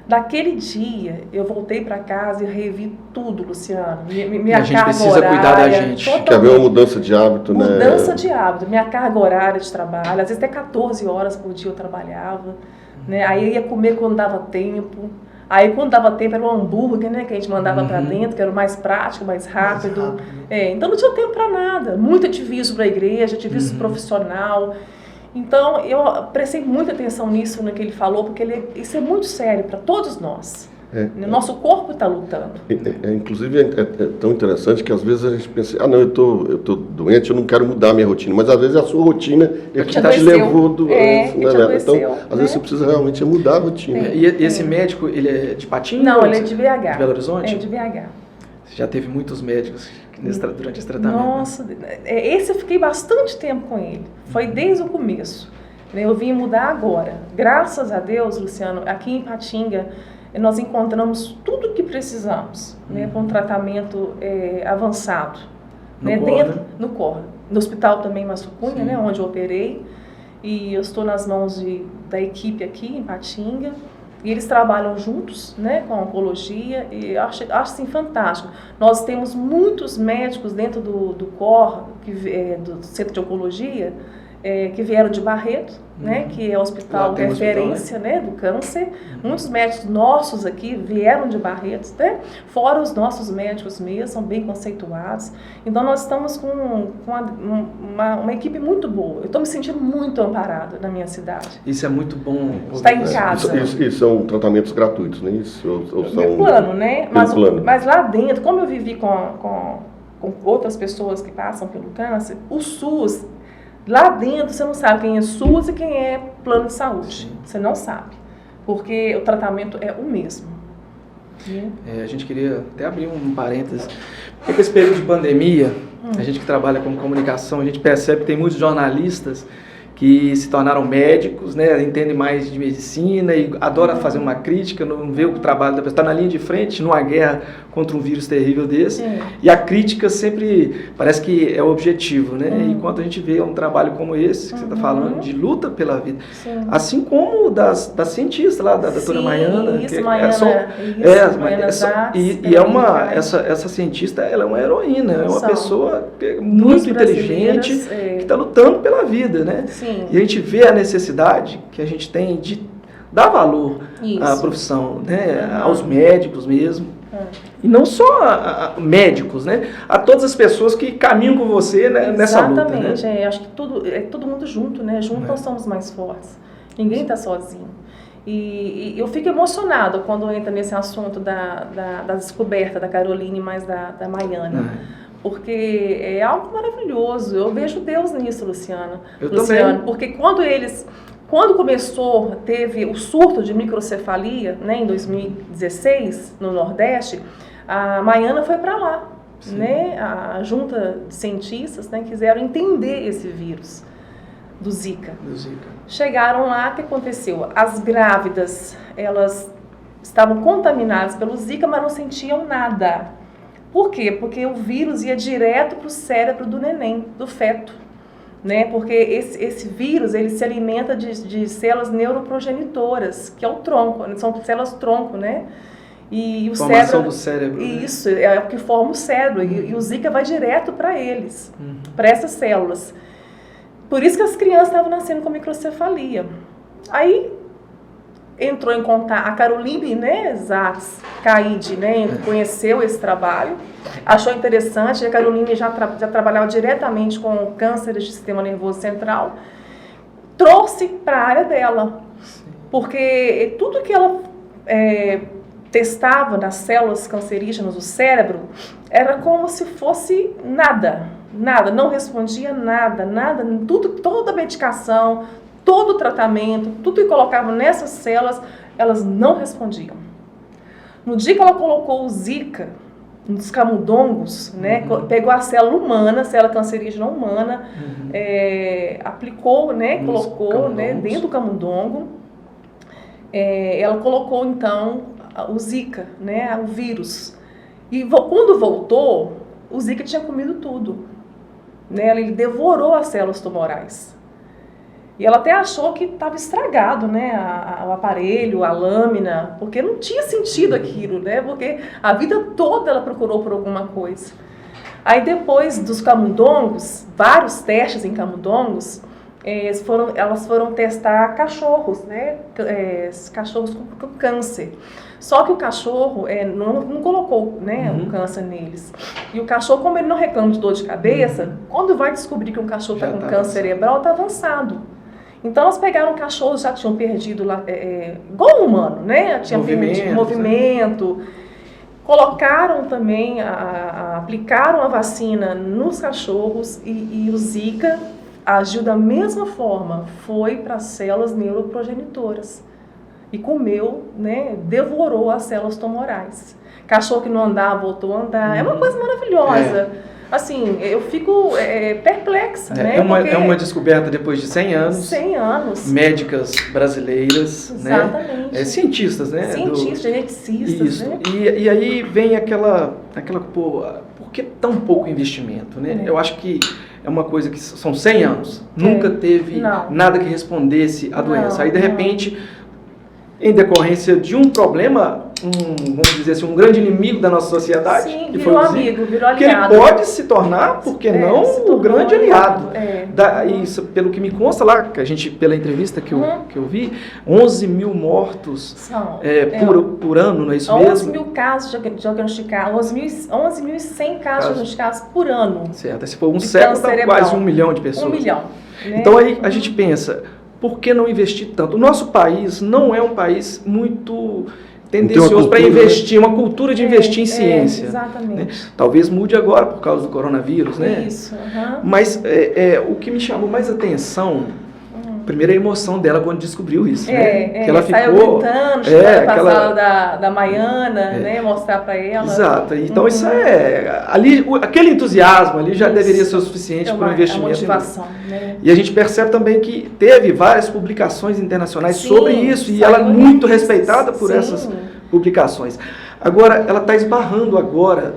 Daquele dia, eu voltei para casa e revi tudo, Luciano. Minha a gente carga precisa horária, cuidar da gente. Quer ver uma mudança de hábito, né? Mudança de hábito. Minha carga horária de trabalho, às vezes até 14 horas por dia eu trabalhava. Né? Aí eu ia comer quando dava tempo. Aí quando dava tempo era um hambúrguer, né, que a gente mandava para dentro, que era o mais prático, mais rápido. Então não tinha tempo para nada. Muito ativismo para a igreja, ativismo profissional. Então eu prestei muita atenção nisso, no que ele falou, porque isso é muito sério para todos nós. O nosso corpo está lutando. Inclusive é tão interessante que às vezes a gente pensa, eu tô doente, eu não quero mudar a minha rotina, mas às vezes a sua rotina é que te levou doente, né? Então, às vezes você precisa realmente mudar a rotina. E esse médico, ele é de Patinga? Não, ele é de BH. De Belo Horizonte? É de BH. Você já teve muitos médicos durante esse tratamento? Nossa, esse eu fiquei bastante tempo com ele. Foi desde o começo. Eu vim mudar agora. Graças a Deus, Luciano, aqui em Patinga, nós encontramos tudo o que precisamos, né, para um tratamento avançado. No COR. No Hospital também Massucunha, né, onde eu operei. E eu estou nas mãos da equipe aqui em Patinga. E eles trabalham juntos, né, com a oncologia, e acho assim, fantástico. Nós temos muitos médicos dentro do COR, do Centro de Oncologia, que vieram de Barreto, né, que é o hospital referência, né, do câncer. Muitos médicos nossos aqui vieram de Barreto, né, fora os nossos médicos mesmo, são bem conceituados. Então nós estamos com uma equipe muito boa. Eu estou me sentindo muito amparada na minha cidade. Isso é muito bom. Está em casa. E são tratamentos gratuitos, não é isso? Ou são plano, né? Plano. Mas lá dentro, como eu vivi com outras pessoas que passam pelo câncer, o SUS... Lá dentro você não sabe quem é SUS e quem é plano de saúde. Sim. Você não sabe. Porque o tratamento é o mesmo. A gente queria até abrir um parênteses. Porque com esse período de pandemia, a gente que trabalha com comunicação, a gente percebe que tem muitos jornalistas que se tornaram médicos, né, entendem mais de medicina e adoram fazer uma crítica, não vê o trabalho da pessoa, está na linha de frente, numa guerra contra um vírus terrível desse, e a crítica sempre parece que é o objetivo, né, e enquanto a gente vê um trabalho como esse, que você está falando, de luta pela vida, assim como das cientistas lá, da doutora Maiana, essa cientista, ela é uma heroína, é uma pessoa muito inteligente, que está lutando pela vida, né? Sim. E a gente vê a necessidade que a gente tem de dar valor à profissão, né? Aos médicos mesmo. E não só a médicos, né? A todas as pessoas que caminham com você, né, nessa luta. Exatamente, né? Acho que todo mundo junto, né? Junto nós somos mais fortes. Ninguém está sozinho. E eu fico emocionada quando entra nesse assunto da descoberta da Caroline mais da Maiana. Porque é algo maravilhoso. Eu vejo Deus nisso, Luciano. Também. Porque quando começou, teve o surto de microcefalia, né, em 2016, no Nordeste, a Maiana foi para lá. Né? A junta de cientistas, né, quiseram entender esse vírus do Zika. Chegaram lá, o que aconteceu? As grávidas, elas estavam contaminadas pelo Zika, mas não sentiam nada. Por quê? Porque o vírus ia direto para o cérebro do neném, do feto, né? Porque esse vírus, ele se alimenta de células neuroprogenitoras, que é o tronco, são células tronco, né? E o formação do cérebro. Isso, é o que forma o cérebro, e o Zika vai direto para eles, para essas células. Por isso que as crianças estavam nascendo com microcefalia. Aí entrou em contato, a Caroline, né, Zacks Caide, né, conheceu esse trabalho, achou interessante. A Caroline já trabalhava diretamente com cânceres de sistema nervoso central, trouxe para a área dela, porque tudo que ela testava nas células cancerígenas do cérebro era como se fosse nada, não respondia nada, toda a medicação, todo o tratamento, tudo que colocavam nessas células, elas não respondiam. No dia que ela colocou o Zika nos camundongos, né, pegou a célula humana, célula cancerígena humana, aplicou, né, colocou, né, dentro do camundongo, ela colocou então o Zika, né, o vírus. E quando voltou, o Zika tinha comido tudo, né, ele devorou as células tumorais. E ela até achou que estava estragado, né, o aparelho, a lâmina, porque não tinha sentido aquilo, né, porque a vida toda ela procurou por alguma coisa. Aí depois dos camundongos, vários testes em camundongos, elas foram testar cachorros, né, cachorros com câncer. Só que o cachorro não colocou, né, o câncer neles. E o cachorro, como ele não reclama de dor de cabeça, quando vai descobrir que um cachorro está com câncer cerebral, está avançado. Então, elas pegaram cachorros, já tinham perdido, igual o humano, né? Tinha perdido movimento. Colocaram também, aplicaram a vacina nos cachorros e o Zika agiu da mesma forma. Foi para as células neuroprogenitoras. E comeu, né? Devorou as células tumorais. Cachorro que não andava, voltou a andar. É uma coisa maravilhosa. Assim, eu fico perplexa, né? É uma descoberta depois de 100 anos. 100 anos. Médicas brasileiras, exatamente, né? Cientistas, né? Cientistas, geneticistas, isso. né? E aí vem aquela pô, por que tão pouco investimento, né? Eu acho que é uma coisa que são 100 anos. Nunca teve nada que respondesse à doença. Aí, de repente, em decorrência de um problema, vamos dizer assim, um grande inimigo da nossa sociedade. Sim, que virou foi o amigo, virou aliado. Que ele pode se tornar, porque não, o grande aliado. Isso, pelo que me consta lá, que a gente, pela entrevista que eu vi, 11 mil mortos por ano, não é isso 11 mesmo? 11 mil casos diagnosticados, 11.100 casos diagnosticados por ano. Certo, se for um século, tá quase 1 milhão de pessoas. 1 milhão. Né? Então aí a gente pensa, por que não investir tanto? O nosso país não é um país muito tendencioso para investir, uma cultura de investir em ciência. Exatamente. Né? Talvez mude agora por causa do coronavírus, né? Isso. Mas o que me chamou mais atenção, primeiro a emoção dela quando descobriu isso, né? Que ela saiu ficou gritando, chegando pra sala da Maiana, né? Mostrar para ela. Exato. Então isso ali, aquele entusiasmo ali já deveria ser o suficiente para o investimento. Motivação, né? E a gente percebe também que teve várias publicações internacionais sobre isso e ela é muito respeitada por essas publicações. Agora, ela está esbarrando agora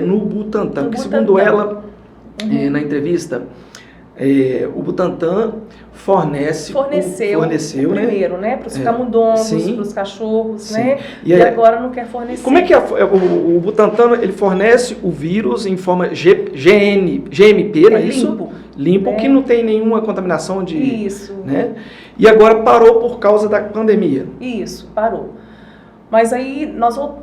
no Butantan, porque segundo ela, na entrevista, o Butantan forneceu primeiro, né, para os camundongos, para os cachorros, né, e agora não quer fornecer. Como é que o Butantan ele fornece o vírus em forma GMP, não é isso? Limpo, que não tem nenhuma contaminação de... Isso. Né? E agora parou por causa da pandemia. Isso, parou. Mas aí,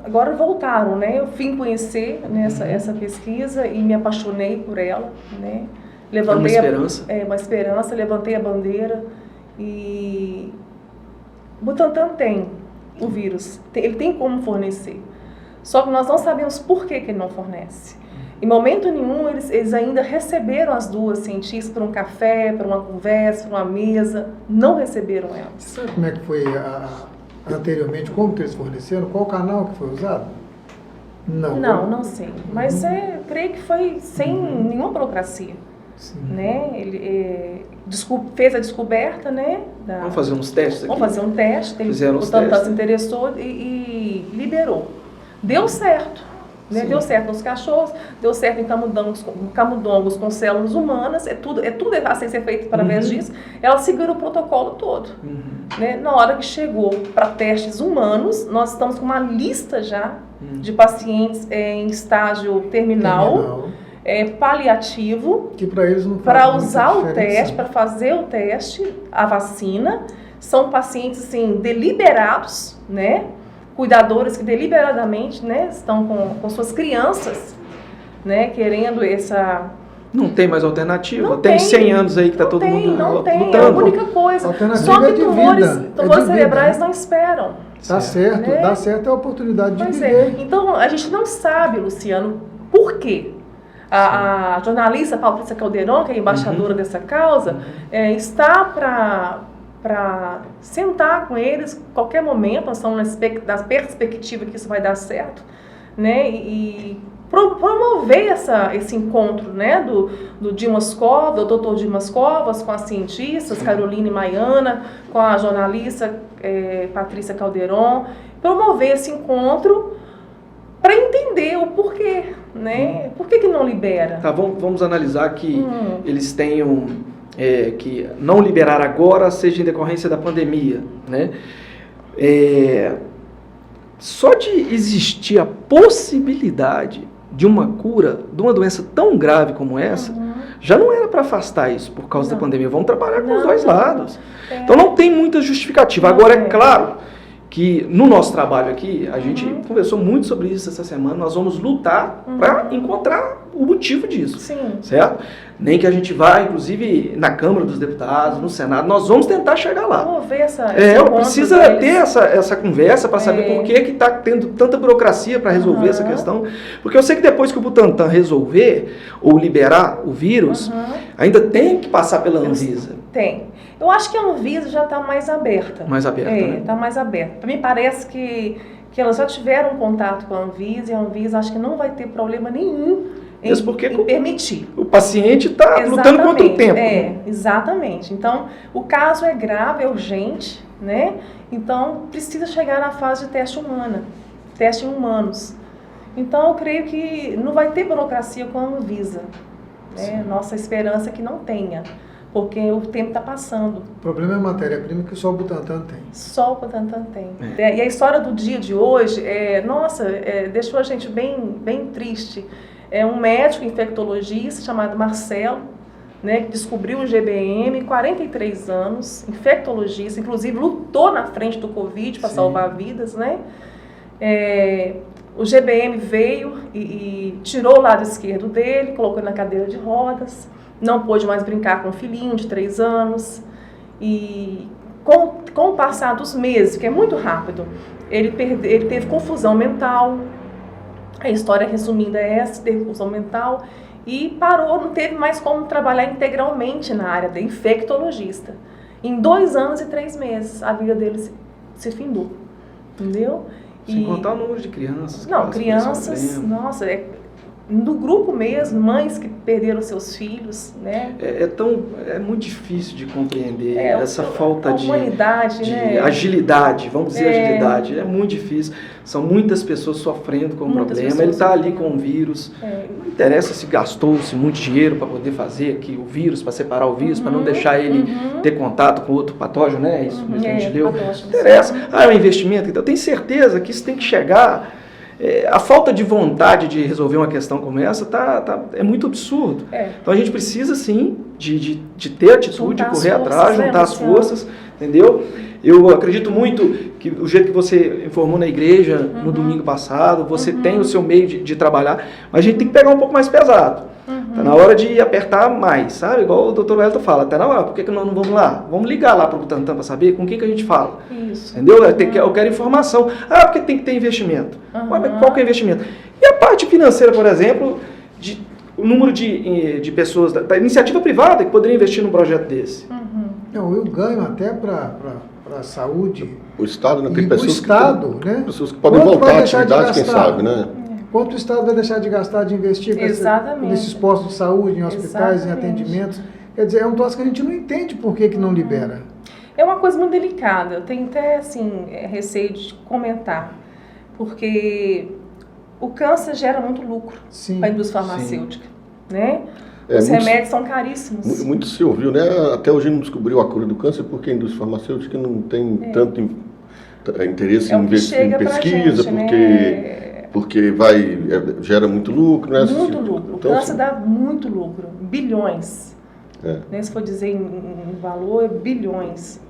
agora voltaram, né, eu vim conhecer essa pesquisa e me apaixonei por ela, né. Levantei uma esperança, levantei a bandeira e o Butantan tem o vírus, ele tem como fornecer. Só que nós não sabemos por que ele não fornece. Em momento nenhum eles ainda receberam as duas cientistas para um café, para uma conversa, para uma mesa, não receberam elas. Sabe como é que foi anteriormente, como que eles forneceram? Qual canal que foi usado? Não sei, mas creio que foi sem nenhuma burocracia. Né? Ele fez a descoberta, né? Vamos fazer uns testes aqui? Vamos fazer um teste. O Butantan se interessou e liberou. Deu certo. Né? Deu certo nos cachorros, deu certo em camundongos com células humanas, tudo assim ser feito através disso. Ela seguiu o protocolo todo. Né? Na hora que chegou para testes humanos, nós estamos com uma lista já de pacientes em estágio terminal. Paliativo, que para eles não para usar o teste, para fazer o teste, a vacina, são pacientes assim deliberados, né? Cuidadores que deliberadamente, né, estão com suas crianças, né, querendo essa... Não tem mais alternativa. Tem 100 anos aí que está todo mundo lutando. É a única coisa. Só que tumores cerebrais não esperam. Tá certo, né? Dá certo a oportunidade de viver. Então, a gente não sabe, Luciano, por quê. A jornalista Patrícia Calderon, que é embaixadora dessa causa, está para sentar com eles a qualquer momento. Nós estamos na perspectiva que isso vai dar certo, né? E promover esse encontro, né, do Dimas Covas, do Dr. Dimas Covas, com as cientistas, Carolina e Maiana, com a jornalista Patrícia Calderon, promover esse encontro para entender o porquê, né? Por que não libera? Tá, vamos analisar que eles tenham que não liberar agora, seja em decorrência da pandemia, né? Só de existir a possibilidade de uma cura de uma doença tão grave como essa, já não era para afastar isso por causa da pandemia. Vamos trabalhar com os dois lados. Então não tem muita justificativa. Agora, é claro que no nosso trabalho aqui, a gente conversou muito sobre isso essa semana, nós vamos lutar para encontrar o motivo disso, certo? Nem que a gente vá, inclusive, na Câmara dos Deputados, no Senado, nós vamos tentar chegar lá. Vamos ver precisa ter essa conversa para saber por que está tendo tanta burocracia para resolver essa questão. Porque eu sei que depois que o Butantan resolver ou liberar o vírus, ainda tem que passar pela Anvisa. Tem. Eu acho que a Anvisa já está mais aberta. Mais aberta, né? Está mais aberta. Para mim parece que elas já tiveram contato com a Anvisa e a Anvisa acho que não vai ter problema nenhum em permitir. O paciente está lutando contra o tempo. Exatamente. Então, o caso é grave, é urgente, né? Então, precisa chegar na fase de teste humana, teste em humanos. Então, eu creio que não vai ter burocracia com a Anvisa. Né? Nossa esperança é que não tenha, porque o tempo está passando. O problema é a matéria-prima que só o Butantan tem. Só o Butantan tem. E a história do dia de hoje, deixou a gente bem triste. É um médico infectologista chamado Marcelo, né, que descobriu o GBM, 43 anos, infectologista, inclusive lutou na frente do Covid para salvar vidas, né? O GBM veio e tirou o lado esquerdo dele, colocou na cadeira de rodas, não pôde mais brincar com um filhinho de 3 anos. E com o passar dos meses, que é muito rápido, ele teve confusão mental. A história resumida é essa, teve confusão mental e parou, não teve mais como trabalhar integralmente na área de infectologista. Em 2 anos e 3 meses, a vida dele se findou, entendeu? Sem contar o número de crianças. Não, crianças, nossa, no grupo mesmo, mães que perderam seus filhos, né? É muito difícil de compreender essa falta de né? agilidade, vamos dizer agilidade, é muito difícil. São muitas pessoas sofrendo com o problema, ele está ali com o vírus, não interessa se gastou-se muito dinheiro para poder fazer aqui o vírus, para separar o vírus, para não deixar ele ter contato com outro patógeno, né? Isso mesmo que a gente leu. Não interessa. É um investimento, então eu tenho certeza que isso tem que chegar. A falta de vontade de resolver uma questão como essa é muito absurdo. Então a gente precisa sim de ter atitude, de correr atrás, juntar as forças, entendeu? Eu acredito muito que o jeito que você informou na igreja no domingo passado, você tem o seu meio de trabalhar, mas a gente tem que pegar um pouco mais pesado. Tá na hora de apertar mais, sabe? Igual o Dr. Wellington fala, tá na hora, por que nós não vamos lá? Vamos ligar lá para o Butantan para saber com quem que a gente fala. Isso. Entendeu? Eu quero informação. Porque tem que ter investimento. Mas qual que é o investimento? E a parte financeira, por exemplo, o número de pessoas da iniciativa privada que poderiam investir num projeto desse. Não, eu ganho até para a saúde. O Estado, né? Tem pessoas que podem Quanto voltar à atividade, quem sabe, né? Quanto o Estado vai deixar de gastar, de investir nesses postos de saúde, em hospitais, em atendimentos? Quer dizer, é um troço que a gente não entende por que não libera. É uma coisa muito delicada, eu tenho até assim, receio de comentar, porque o câncer gera muito lucro para a indústria farmacêutica, né? Os remédios são caríssimos. Muito se ouviu, né? Até hoje não descobriu a cura do câncer porque a indústria farmacêutica não tem tanto interesse em pesquisa, porque gera muito lucro, né? Muito lucro. O câncer dá muito lucro, bilhões. Se for dizer em valor, bilhões.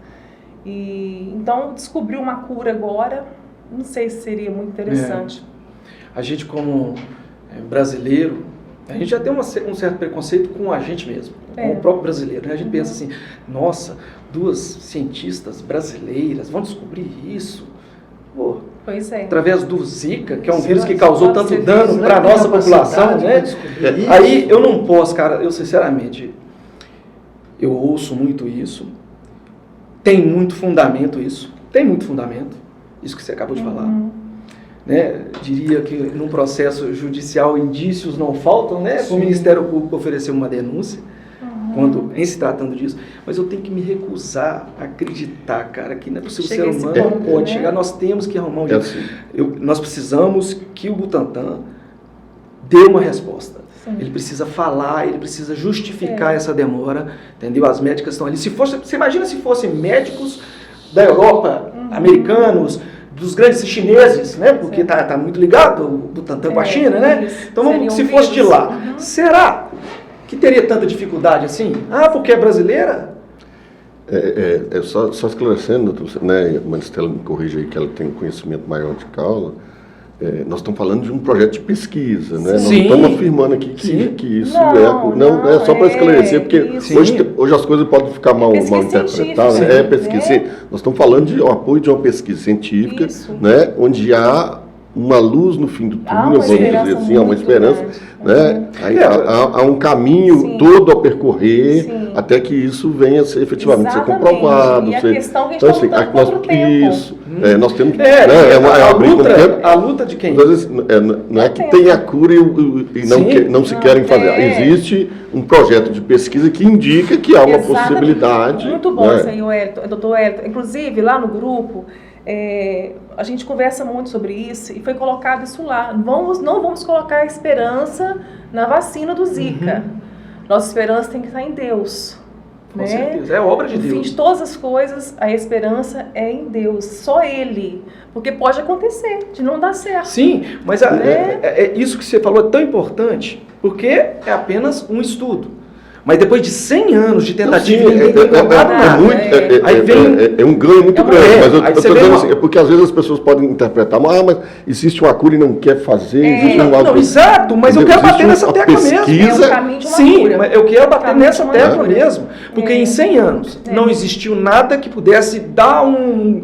Então, descobrir uma cura agora, não sei se seria muito interessante. A gente, como brasileiro, a gente já tem um certo preconceito com a gente mesmo, com o próprio brasileiro. Né? A gente pensa assim, nossa, 2 cientistas brasileiras vão descobrir isso? Pô, Pois é. através do Zika, que é um Será- vírus que causou pode tanto ser dano visto, para a Será que tem nossa população, capacidade né? para descobrir isso? Aí eu não posso, cara, eu sinceramente, eu ouço muito isso, tem muito fundamento isso que você acabou de falar. Né? Diria que num processo judicial indícios não faltam, né? O Ministério Público ofereceu uma denúncia, quando, em se tratando disso, mas eu tenho que me recusar a acreditar, cara, que não é possível o Chega ser esse humano ponto, pode né? chegar, nós temos que arrumar um É jeito. assim. Nós precisamos que o Butantan dê uma resposta. Sim. Ele precisa falar, ele precisa justificar essa demora, entendeu? As médicas estão ali. Você imagina se fossem médicos da Europa, americanos, dos grandes chineses, né? Porque tá muito ligado o Butantan com a China, né? Isso. Então vamos, Seria se um fosse de vírus. lá, será que teria tanta dificuldade assim? Ah, porque é brasileira? Só esclarecendo, né, a Maristela me corrige aí que ela tem um conhecimento maior de causa, nós estamos falando de um projeto de pesquisa, né? Nós não Sim. estamos afirmando aqui Sim. que isso Não, é só para esclarecer, porque isso. hoje as coisas podem ficar mal Pesquisa interpretadas. científica, É pesquisa. né? Nós estamos falando de apoio de uma pesquisa científica, Isso. né, onde há uma luz no fim do túnel, Há uma vamos dizer esperança assim, há uma muito esperança, grande. né? Aí há um caminho Sim. todo a percorrer Sim. até que isso venha a ser efetivamente ser Exatamente. comprovado. E a ser- questão que a gente então, está lutando aqui nós- contra o tempo. Isso. Nós temos que. A abrir como tempo. luta de quem? Às vezes, não é que Tempo. tem a cura e Sim. não se querem fazer. É. Existe um projeto de pesquisa que indica que há uma Exatamente. possibilidade. Muito bom né? isso aí, doutor Wellington. Inclusive, lá no grupo, a gente conversa muito sobre isso e foi colocado isso lá. Não vamos colocar a esperança na vacina do Zika. Nossa esperança tem que estar em Deus. Com certeza, é obra de No fim Deus. de todas as coisas, a esperança é em Deus, só Ele. Porque pode acontecer, de não dar certo. Sim, mas isso que você falou é tão importante, porque é apenas um estudo. Mas depois de 100 anos de tentativa, Sim, ninguém tem encontrado nada. Aí é um ganho muito grande, mas eu aí você estou vê dizendo uma- assim, é porque às vezes as pessoas podem interpretar, mas existe uma cura e não quer fazer, existe Não, exato, mas eu Entendeu? quero bater Existe nessa uma tecla mesmo. pesquisa- É o caminho de uma Sim, cura. mas eu quero bater Caminho nessa de uma tecla cura. mesmo. Porque em 100 anos não existiu nada que pudesse dar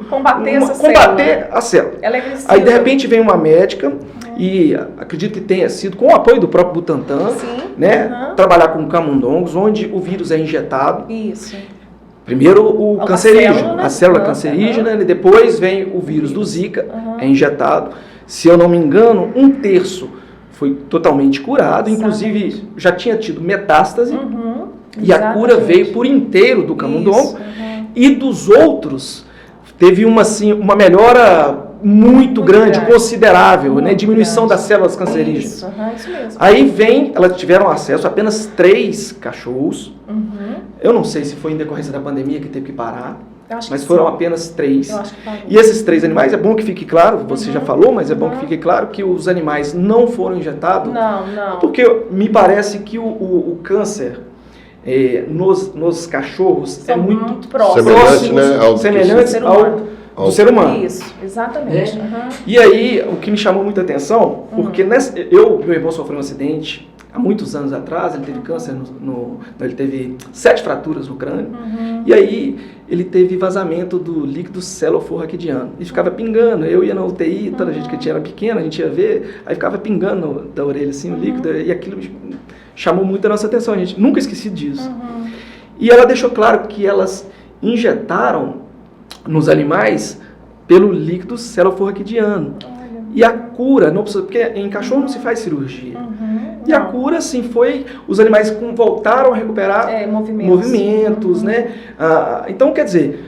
Combater a célula. Ela é agressiva. Aí de repente vem uma médica e acredito que tenha sido com o apoio do próprio Butantan, Sim, né, trabalhar com camundongos, onde o vírus é injetado. Isso. Primeiro o Uma cancerígeno, célula, né? a célula Aham, cancerígena, e depois vem o vírus do Zika, é injetado. Se eu não me engano, 1/3 foi totalmente curado, inclusive já tinha tido metástase, e a cura Exatamente. veio por inteiro do camundongo, Isso, e dos outros teve uma melhora muito grande, considerável, né? Muito Diminuição grande. das células cancerígenas. Isso mesmo. Aí elas tiveram acesso a apenas 3 cachorros. Eu não sei se foi em decorrência da pandemia que teve que parar, Eu acho mas que foram sim. apenas 3. Eu acho que parou. E esses 3 animais, é bom que fique claro, você já falou, mas é bom que fique claro que os animais não foram injetados. Não. Porque me parece que o câncer nos cachorros São é muito muito próximos. Semelhante, né, ao do semelhantes ser ao humano. do ser humano. Isso, exatamente. E aí, o que me chamou muita atenção, porque meu irmão sofreu um acidente há muitos anos atrás, ele teve câncer, ele teve 7 fraturas no crânio, e aí ele teve vazamento do líquido cefalorraquidiano, e ficava pingando, eu ia na UTI, toda a gente que tinha era pequena, a gente ia ver, aí ficava pingando da orelha assim, o líquido, e aquilo chamou muito a nossa atenção, a gente nunca esqueci disso. E ela deixou claro que elas injetaram nos animais pelo líquido cefalorraquidiano. E a cura, não precisa, porque em cachorro não se faz cirurgia. E a cura, assim, foi... Os animais voltaram a recuperar movimentos, né? Então, quer dizer,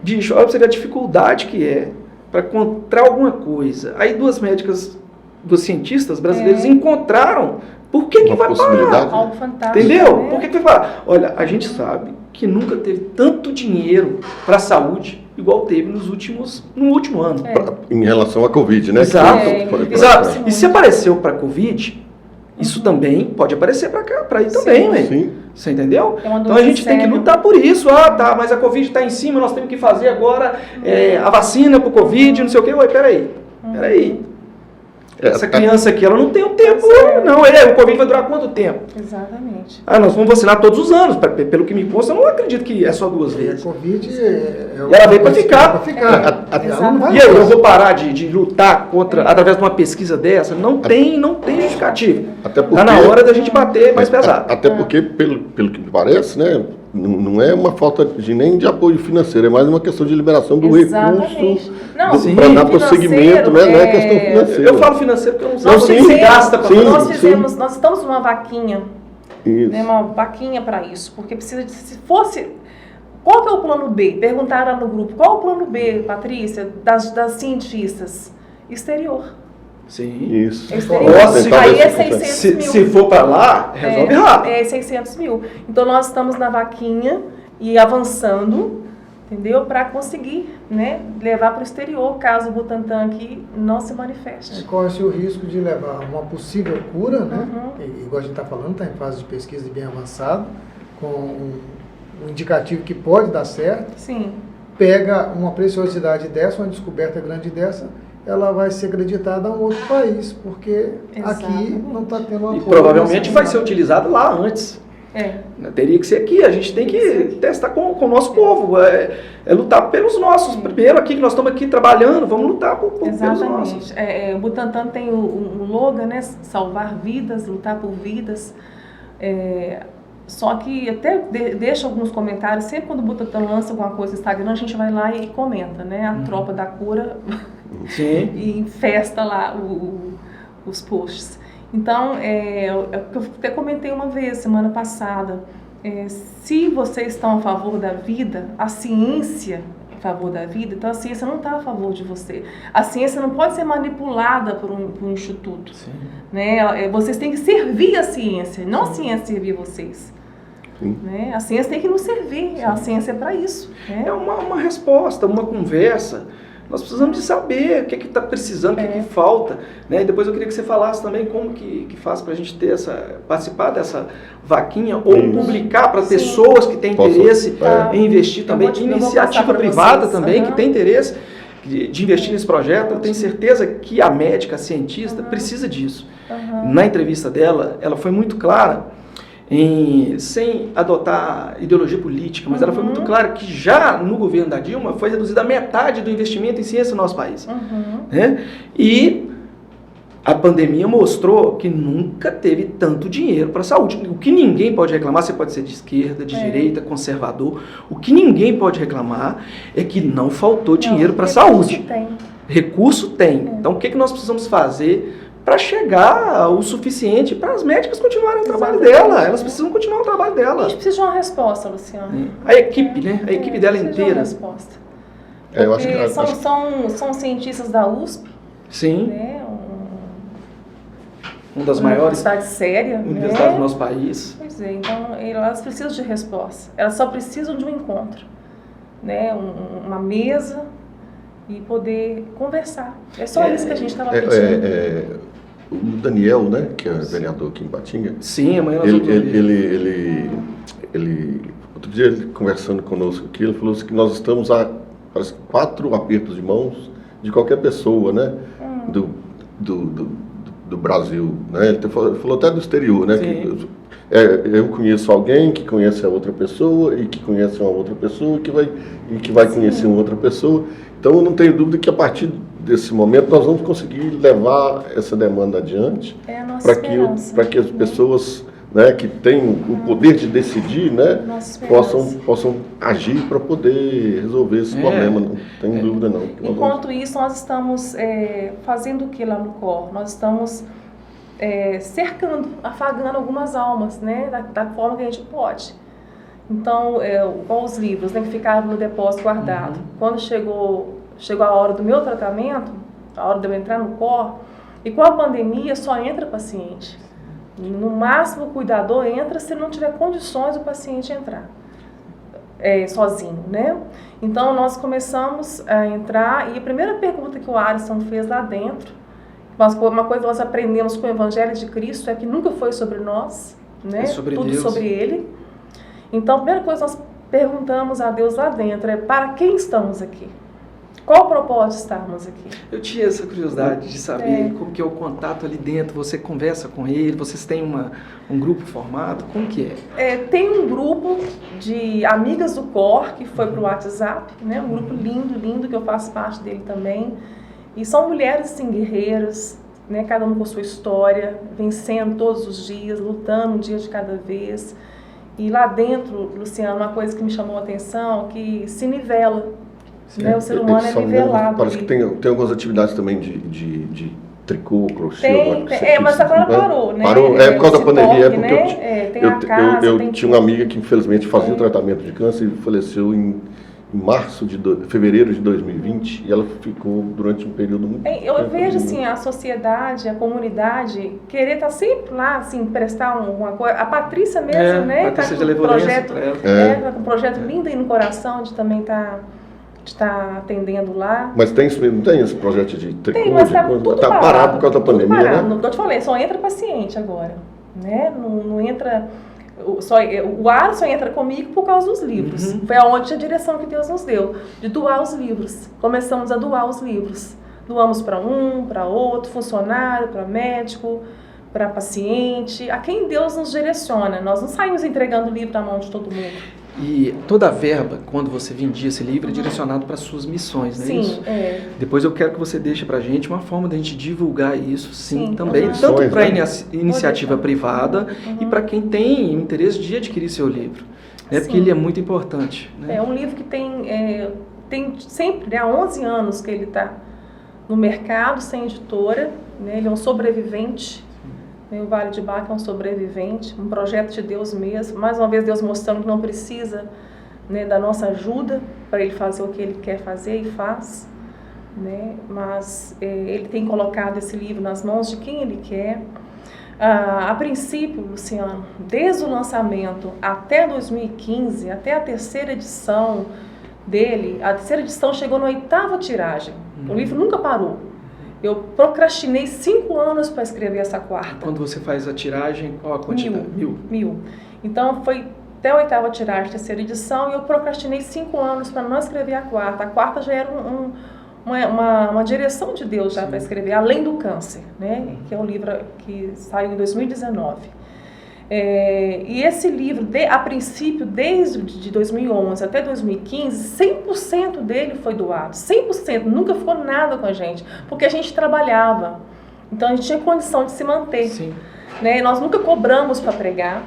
bicho, olha pra você ver a dificuldade que é para encontrar alguma coisa. Aí 2 médicas, 2 cientistas brasileiros encontraram. Por que Uma vai possibilidade. parar? Algo fantástico. Entendeu? Né? Por que vai parar? Olha, a gente sabe que nunca teve tanto dinheiro para a saúde igual teve no último ano. Em relação à Covid, né? Exato. Exato. Sim. E se apareceu para a Covid, isso também pode aparecer para aí também, né? Sim. Você entendeu? É uma Então a gente tem que séria. lutar por isso. Tá, mas a Covid está em cima, nós temos que fazer agora a vacina para o Covid, não sei o quê. Peraí. Essa criança aqui, ela não tem o tempo, não. O Covid vai durar quanto tempo? Exatamente. Nós vamos vacinar todos os anos. Pelo que me consta, eu não acredito que é só 2 vezes. Covid E ela veio para ficar. Exatamente. E aí, eu vou parar de lutar através de uma pesquisa dessa? Não tem justificativa. Até porque, tá na hora da gente bater mais pesado. Até porque, pelo que me parece, né, não é uma falta nem de apoio financeiro, é mais uma questão de liberação do recurso para dar prosseguimento, né, não é questão financeira. Eu falo financeiro porque eu não sei Nós se fizemos, gasta para nós estamos numa vaquinha, né, uma vaquinha para isso, porque precisa de, se fosse, qual que é o plano B? Perguntaram no grupo, qual é o plano B, Patrícia, das cientistas? Exterior. Sim. Isso. Exterior. Aí é 600 mil. Se for para lá, resolve rápido. É 600 mil. Então nós estamos na vaquinha e avançando, entendeu? Para conseguir, né, levar para o exterior, caso o Butantan aqui não se manifeste. Corre-se o risco de levar uma possível cura, né? Igual a gente está falando, está em fase de pesquisa bem avançado, com um indicativo que pode dar certo. Sim. Pega uma preciosidade dessa, uma descoberta grande dessa, ela vai ser acreditada a um outro país, porque aqui não está tendo apoio. E provavelmente vai ser utilizado lá antes. Teria que ser aqui, a gente tem que testar com o nosso povo, lutar pelos nossos. Primeiro, aqui que nós estamos aqui trabalhando, vamos lutar pelos nossos. O Butantan tem um slogan, né? Salvar vidas, lutar por vidas. Só que até deixa alguns comentários, sempre quando o Butantan lança alguma coisa no Instagram, a gente vai lá e comenta, né? A tropa da cura e infesta lá os posts. Então, eu até comentei uma vez, semana passada, se vocês estão a favor da vida, a ciência a favor da vida, então a ciência não está a favor de você. A ciência não pode ser manipulada por um instituto. Né? Vocês têm que servir a ciência, não a ciência servir vocês. Né? A ciência tem que nos servir, a ciência é para isso. Né? É uma resposta, uma conversa. Nós precisamos de saber o que está precisando, o que falta. Né? E depois eu queria que você falasse também como que faz para a gente participar dessa vaquinha ou publicar para pessoas que têm interesse em investir também, iniciativa privada também que tem interesse de investir nesse projeto. Eu tenho certeza que a médica, a cientista, precisa disso. Na entrevista dela, ela foi muito clara, sem adotar ideologia política, mas ela foi muito clara que já no governo da Dilma foi reduzida a metade do investimento em ciência no nosso país. Né? E a pandemia mostrou que nunca teve tanto dinheiro para a saúde. O que ninguém pode reclamar, você pode ser de esquerda, de direita, conservador, o que ninguém pode reclamar é que não faltou dinheiro para a saúde. Recurso tem. Então o que nós precisamos fazer para chegar o suficiente para as médicas continuarem o trabalho dela? Elas precisam continuar o trabalho dela. A gente precisa de uma resposta, Luciano. A equipe, né? A equipe dela inteira. De uma resposta. Eu acho que são cientistas da USP. Sim. Né? Uma das maiores universidades sérias, universidades do nosso país. Pois é, então elas precisam de resposta. Elas só precisam de um encontro, né? Uma mesa e poder conversar. É só isso que a gente estava pedindo. O Daniel, né, que é vereador aqui em Patinga. Sim, amanhã nós vamos outro dia ele conversando conosco aqui, ele falou assim que nós estamos a parece 4 apertos de mãos de qualquer pessoa, né, do Brasil, né? Ele falou até do exterior, né? Que, eu conheço alguém que conhece a outra pessoa e que conhece uma outra pessoa e que vai conhecer uma outra pessoa. Então eu não tenho dúvida que a partir desse momento nós vamos conseguir levar essa demanda adiante para que as pessoas, né, que têm o poder de decidir, né, possam agir para poder resolver esse problema. Não tem dúvida não. Enquanto isso, nós estamos fazendo o que lá no COR? Nós estamos cercando, afagando algumas almas, né, da forma que a gente pode. Então, com os livros, né, que ficaram no depósito guardado. Quando chegou a hora do meu tratamento, a hora de eu entrar no COR, e com a pandemia só entra paciente. No máximo, o cuidador entra se não tiver condições do paciente entrar sozinho, né? Então, nós começamos a entrar, e a primeira pergunta que o Alisson fez lá dentro, uma coisa que nós aprendemos com o Evangelho de Cristo é que nunca foi sobre nós, né? Tudo Deus. Sobre Ele. Então, a primeira coisa que nós perguntamos a Deus lá dentro é: para quem estamos aqui? Qual o propósito de estarmos aqui? Eu tinha essa curiosidade de saber como que é o contato ali dentro, você conversa com ele, vocês têm um grupo formado, como que é? Tem um grupo de amigas do COR que foi para o WhatsApp, né? Um grupo lindo, lindo, que eu faço parte dele também. E são mulheres assim, guerreiras, né? Cada uma com sua história, vencendo todos os dias, lutando um dia de cada vez. E lá dentro, Luciano, uma coisa que me chamou a atenção, que se nivela. Né? O ser humano é nivelado. Parece que tem algumas atividades também de tricô, crochê. Mas agora parou, né? Parou, por causa da pandemia. Tem a casa, eu tinha uma amiga que infelizmente fazia o tratamento de câncer e faleceu em fevereiro de 2020, e ela ficou durante um período muito... Eu vejo assim, a sociedade, a comunidade, querer estar sempre lá, assim, prestar alguma coisa. A Patrícia mesmo, né? Patrícia tá já levou projeto, tá com um projeto lindo aí no coração, de também estar atendendo lá. Mas não tem esse projeto de tricô? Tem, mas está parado por causa da pandemia, parado. né? Eu te falei, só entra paciente agora, né? Não entra... O ar só entra comigo por causa dos livros. Foi aonde a direção que Deus nos deu, de doar os livros. Começamos a doar os livros. Doamos para um, para outro, funcionário, para médico, para paciente, a quem Deus nos direciona. Nós não saímos entregando livro na mão de todo mundo. E toda a verba, quando você vendia esse livro, é direcionado para suas missões, não é isso? Sim, Depois eu quero que você deixe para a gente uma forma de a gente divulgar isso, sim também, Missões, tanto para né? iniciativa privada e para quem tem interesse de adquirir seu livro, né? Porque ele é muito importante. Né? É um livro que tem sempre, né, há 11 anos que ele está no mercado, sem editora, né? Ele é um sobrevivente. O Vale de Baca é um sobrevivente, um projeto de Deus mesmo. Mais uma vez, Deus mostrando que não precisa, né, da nossa ajuda para ele fazer o que ele quer fazer e faz. Né? Mas ele tem colocado esse livro nas mãos de quem ele quer. A princípio, Luciano, desde o lançamento até 2015, até a terceira edição dele, a terceira edição chegou na 8ª tiragem. O livro nunca parou. Eu procrastinei 5 anos para escrever essa 4ª. Quando você faz a tiragem, qual a quantidade? 1000. Então, foi até a 8ª tiragem, terceira edição, e eu procrastinei 5 anos para não escrever a 4ª. A 4ª já era uma direção de Deus já para escrever, Além do Câncer, né? Que é um livro que saiu em 2019. E esse livro, a princípio, desde 2011 até 2015, 100% dele foi doado. 100%, nunca ficou nada com a gente, porque a gente trabalhava. Então, a gente tinha condição de se manter. Sim. Né? Nós nunca cobramos para pregar,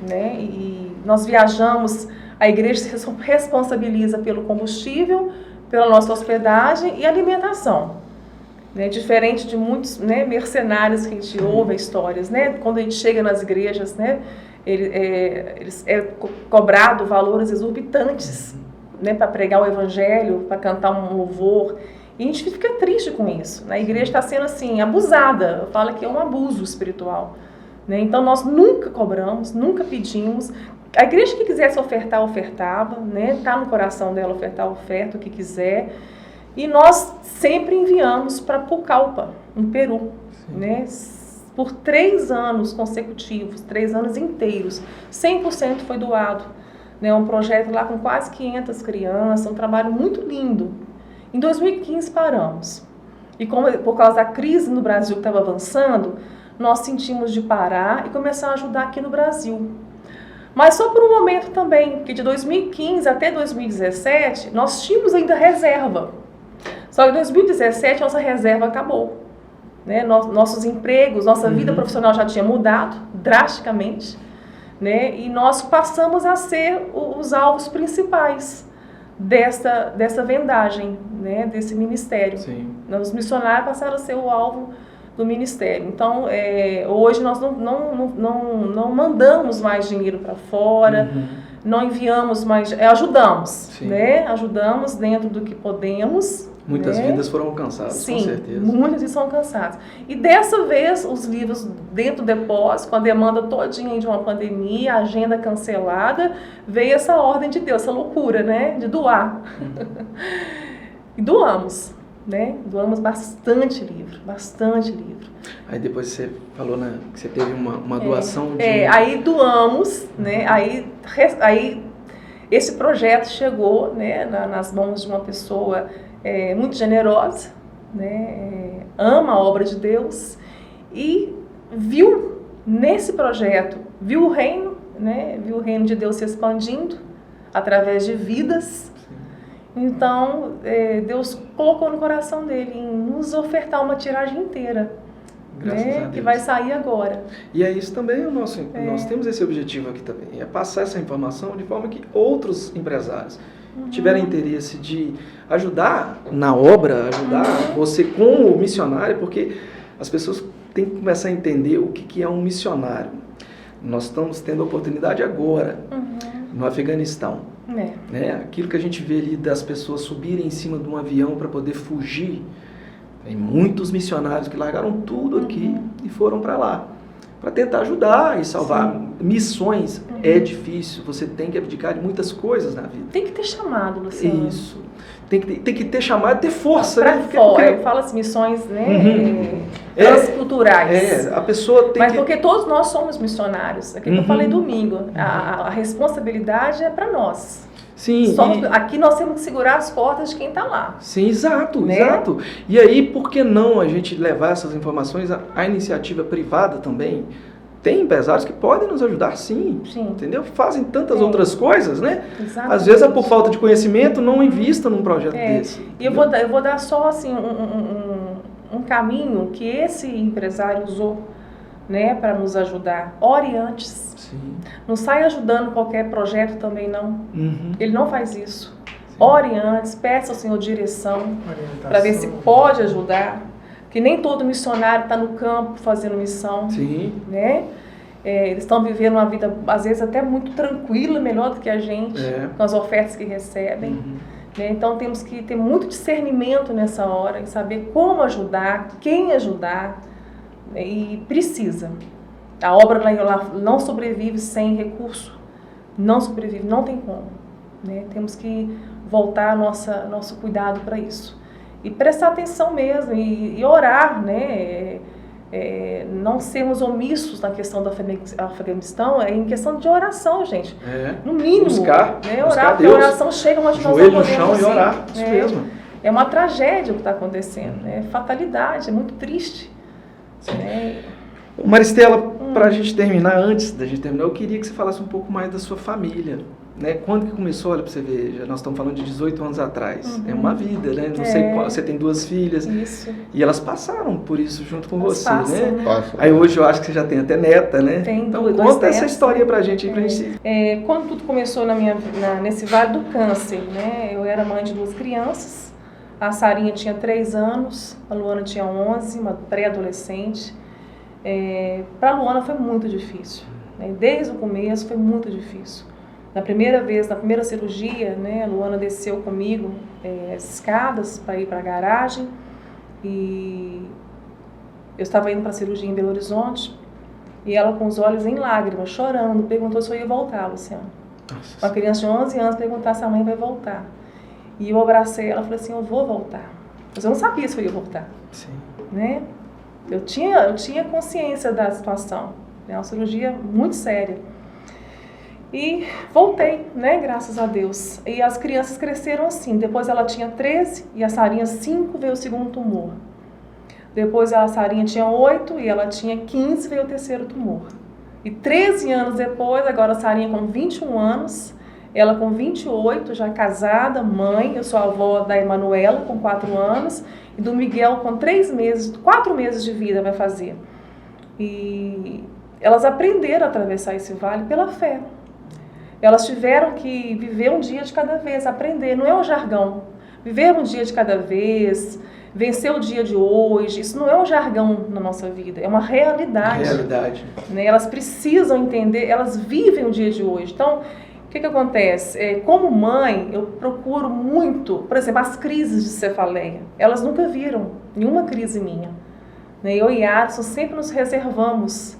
né? E nós viajamos, a igreja se responsabiliza pelo combustível, pela nossa hospedagem e alimentação. Né, diferente de muitos, né, mercenários que a gente ouve histórias, né, quando a gente chega nas igrejas, né, eles cobrado valores exorbitantes, né, para pregar o evangelho, para cantar um louvor, e a gente fica triste com isso. Né? A igreja está sendo assim abusada, eu falo que é um abuso espiritual. Né? Então nós nunca cobramos, nunca pedimos. A igreja que quisesse ofertar, ofertava, né, tá no coração dela ofertar, oferta o que quiser. E nós sempre enviamos para Pucallpa, no Peru, né? Por 3 anos consecutivos, 3 anos inteiros, 100% foi doado. Né? Um projeto lá com quase 500 crianças, um trabalho muito lindo. Em 2015 paramos. E por causa da crise no Brasil que estava avançando, nós sentimos de parar e começar a ajudar aqui no Brasil. Mas só por um momento também, porque de 2015 até 2017, nós tínhamos ainda reserva. Só que em 2017 nossa reserva acabou. Né? Nossos empregos, nossa vida profissional já tinha mudado drasticamente. Né? E nós passamos a ser os alvos principais dessa vendagem, né? Desse ministério. Sim. Os missionários passaram a ser o alvo do ministério. Então, hoje nós não mandamos mais dinheiro para fora, não enviamos mais... ajudamos, né? Ajudamos dentro do que podemos. Muitas vidas foram alcançadas, sim, com certeza. Muitas vidas foram alcançadas. E dessa vez, os livros dentro do depósito, com a demanda todinha de uma pandemia, a agenda cancelada, veio essa ordem de Deus, essa loucura, né? De doar. E doamos, né? Doamos bastante livro, bastante livro. Aí depois você falou, né, que você teve uma doação de... aí doamos, né? Aí esse projeto chegou, né, nas mãos de uma pessoa muito generosa, né? Ama a obra de Deus e viu nesse projeto, viu o reino, né? Viu o reino de Deus se expandindo através de vidas. Então, Deus colocou no coração dele em nos ofertar uma tiragem inteira, Graças a né? Deus. Que vai sair agora. E é isso também, nós temos esse objetivo aqui também, é passar essa informação de forma que outros empresários tiverem interesse de ajudar na obra, ajudar você como missionário, porque as pessoas têm que começar a entender o que é um missionário. Nós estamos tendo a oportunidade agora, no Afeganistão. Né? Aquilo que a gente vê ali das pessoas subirem em cima de um avião para poder fugir. Tem muitos missionários que largaram tudo aqui e foram para lá, para tentar ajudar e salvar. Sim. Missões é difícil, você tem que abdicar de muitas coisas na vida. Tem que ter chamado, Luciano. Isso. Tem que ter chamado, ter força. Pra Né? fora, eu falo assim, missões, né, transculturais. A pessoa tem Mas que... porque todos nós somos missionários. Aquilo que eu falei domingo, a responsabilidade é para nós. Sim, aqui nós temos que segurar as portas de quem está lá. Sim, exato, né? exato. E aí, por que não a gente levar essas informações à iniciativa privada também? Tem empresários que podem nos ajudar, sim. Entendeu? Fazem tantas outras coisas, né? Exatamente. Às vezes, por falta de conhecimento, não invista num projeto desse. E eu vou dar só assim, um caminho que esse empresário usou, né, para nos ajudar. Ore antes. Sim. Não sai ajudando qualquer projeto também, não. Ele não faz isso. Sim. Ore antes, peça ao Senhor direção para ver se pode ajudar. Porque nem todo missionário está no campo fazendo missão. Sim. Né? Eles estão vivendo uma vida, às vezes, até muito tranquila, melhor do que a gente, com as ofertas que recebem. Né? Então, temos que ter muito discernimento nessa hora, em saber como ajudar, quem ajudar, né? E precisa. A obra lá não sobrevive sem recurso, não sobrevive, não tem como. Né? Temos que voltar nosso cuidado para isso. E prestar atenção mesmo, e orar, né? Não sermos omissos na questão do Afeganistão, em questão de oração, gente. No mínimo. Buscar, né? Buscar orar, Deus. A oração chega onde nós não Joelho no podemos chão ir. e orar, isso mesmo. É uma tragédia o que está acontecendo, é fatalidade, é muito triste. Né? Maristela, para a gente terminar, antes da gente terminar, eu queria que você falasse um pouco mais da sua família. Né? Quando que começou? Olha, para você ver, nós estamos falando de 18 anos atrás. É uma vida, né? Não sei qual, você tem 2 filhas. Isso. E elas passaram por isso junto com você, passam, né? Passam. Aí hoje eu acho que você já tem até neta, né? Tem então dois conta essa netos. história pra gente. Quando tudo começou nesse Vale do Câncer, né? Eu era mãe de 2 crianças. A Sarinha tinha 3 anos, a Luana tinha 11, uma pré-adolescente. Para a Luana foi muito difícil, né? Desde o começo foi muito difícil. Na primeira cirurgia, né, a Luana desceu comigo as escadas para ir para a garagem e eu estava indo para a cirurgia em Belo Horizonte e ela com os olhos em lágrimas, chorando, perguntou se eu ia voltar, Luciano. Nossa. Uma criança de 11 anos perguntar se a mãe vai voltar. E eu abracei ela e falei assim, eu vou voltar. Mas eu não sabia se eu ia voltar. Sim. Né? Eu tinha consciência da situação. É uma cirurgia muito séria. E voltei, né, graças a Deus. E as crianças cresceram assim. Depois ela tinha 13 e a Sarinha 5, veio o segundo tumor. Depois a Sarinha tinha 8 e ela tinha 15, veio o terceiro tumor. E 13 anos depois, agora a Sarinha com 21 anos, ela com 28, já casada, mãe. Eu sou a avó da Emanuela, com 4 anos, e do Miguel com 4 meses de vida vai fazer. E elas aprenderam a atravessar esse vale pela fé. Elas tiveram que viver um dia de cada vez, aprender, não é um jargão. Viver um dia de cada vez, vencer o dia de hoje, isso não é um jargão na nossa vida, é uma realidade. Realidade. Né? Elas precisam entender, elas vivem o dia de hoje. Então, o que acontece? Como mãe, eu procuro muito, por exemplo, as crises de cefaleia. Elas nunca viram nenhuma crise minha. Né? Eu e Adson sempre nos reservamos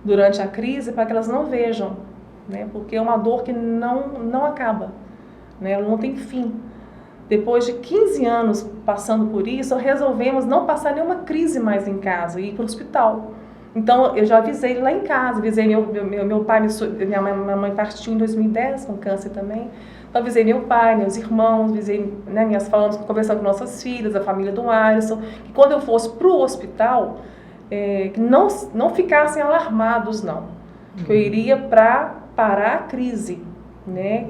durante a crise para que elas não vejam. Né? Porque é uma dor que não acaba, né? Ela não tem fim. Depois de 15 anos passando por isso, resolvemos não passar nenhuma crise mais em casa e ir para o hospital. Então, eu já avisei ele lá em casa, avisei meu pai, minha mãe partiu em 2010 com câncer também. Então, avisei meu pai, meus irmãos, avisei, né, conversando com nossas filhas, a família do Alisson, que quando eu fosse para o hospital, que não ficassem alarmados, não. Que eu iria para parar a crise, né?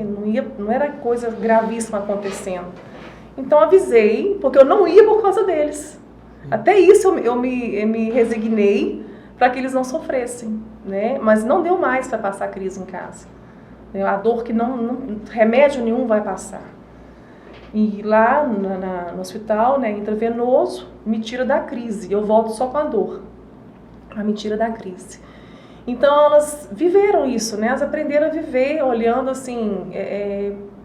Não era coisa gravíssima acontecendo. Então, avisei, porque eu não ia por causa deles. Até isso eu me resignei para que eles não sofressem, né? Mas não deu mais para passar a crise em casa. A dor que remédio nenhum vai passar. E lá no hospital, né, intravenoso, me tira da crise. Eu volto só com a dor. Me tira da crise. Então elas viveram isso, né? Elas aprenderam a viver olhando assim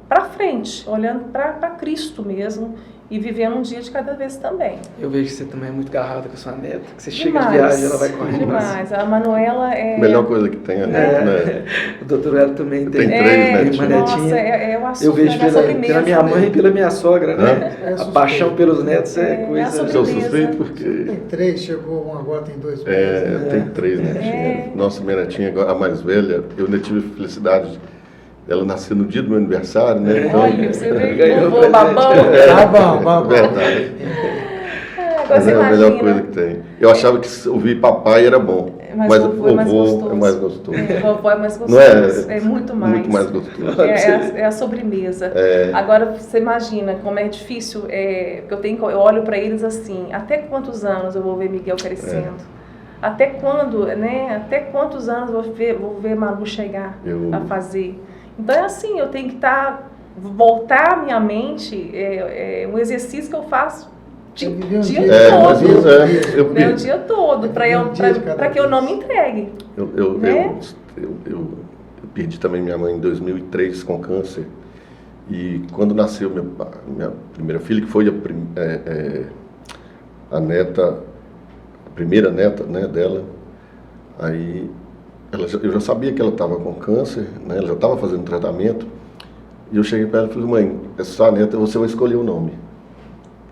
para frente, olhando para Cristo mesmo. E vivendo um dia de cada vez também. Eu vejo que você também é muito garrada com a sua neta, que você Demais, chega de viagem e ela vai correndo. Demais. A Manuela é... Melhor coisa que tem, né? O doutor Hélio também tem três uma netinhas. netinha. Eu assumo, eu vejo pela minha mãe e pela minha sogra, né? A paixão pelos netos é coisa... Eu sou suspeito porque... Tem 3, chegou um agora, tem 2 meses. Tem 3 netinhas. Nossa, minha netinha, agora, a mais velha, eu ainda tive felicidade. Ela nasceu no dia do meu aniversário, né? Então, Olha, você ganhou vou babão. Tá bom. Verdade. Agora Mas você é a imagina. melhor coisa que tem. Eu achava que ouvir papai era bom, mas vovô é mais gostoso. é mais gostoso. Vovô é mais gostoso. Não é? É muito mais. Muito mais gostoso. É a sobremesa. Agora, você imagina como é difícil, porque eu olho para eles assim, até quantos anos eu vou ver Miguel crescendo? Até quando, né? Até quantos anos eu vou ver Manu chegar a fazer? Então é assim, eu tenho que voltar a minha mente, um exercício que eu faço o dia todo. O dia todo, para que eu não me entregue. Eu perdi também minha mãe em 2003 com câncer. E quando nasceu minha primeira filha, que foi a primeira neta, né, dela, aí eu já sabia que ela estava com câncer, né, ela já estava fazendo tratamento, e eu cheguei para ela e falei, mãe, essa neta você vai escolher o nome.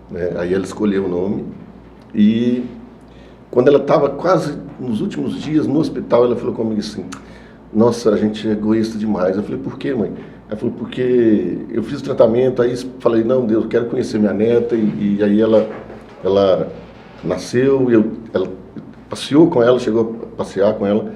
Né? Aí ela escolheu o nome, e quando ela estava quase nos últimos dias no hospital, ela falou comigo assim, nossa, a gente é egoísta demais. Eu falei, por quê, mãe? Ela falou, porque eu fiz o tratamento, aí falei, não, Deus, eu quero conhecer minha neta, e aí ela nasceu, ela passeou com ela, chegou a passear com ela,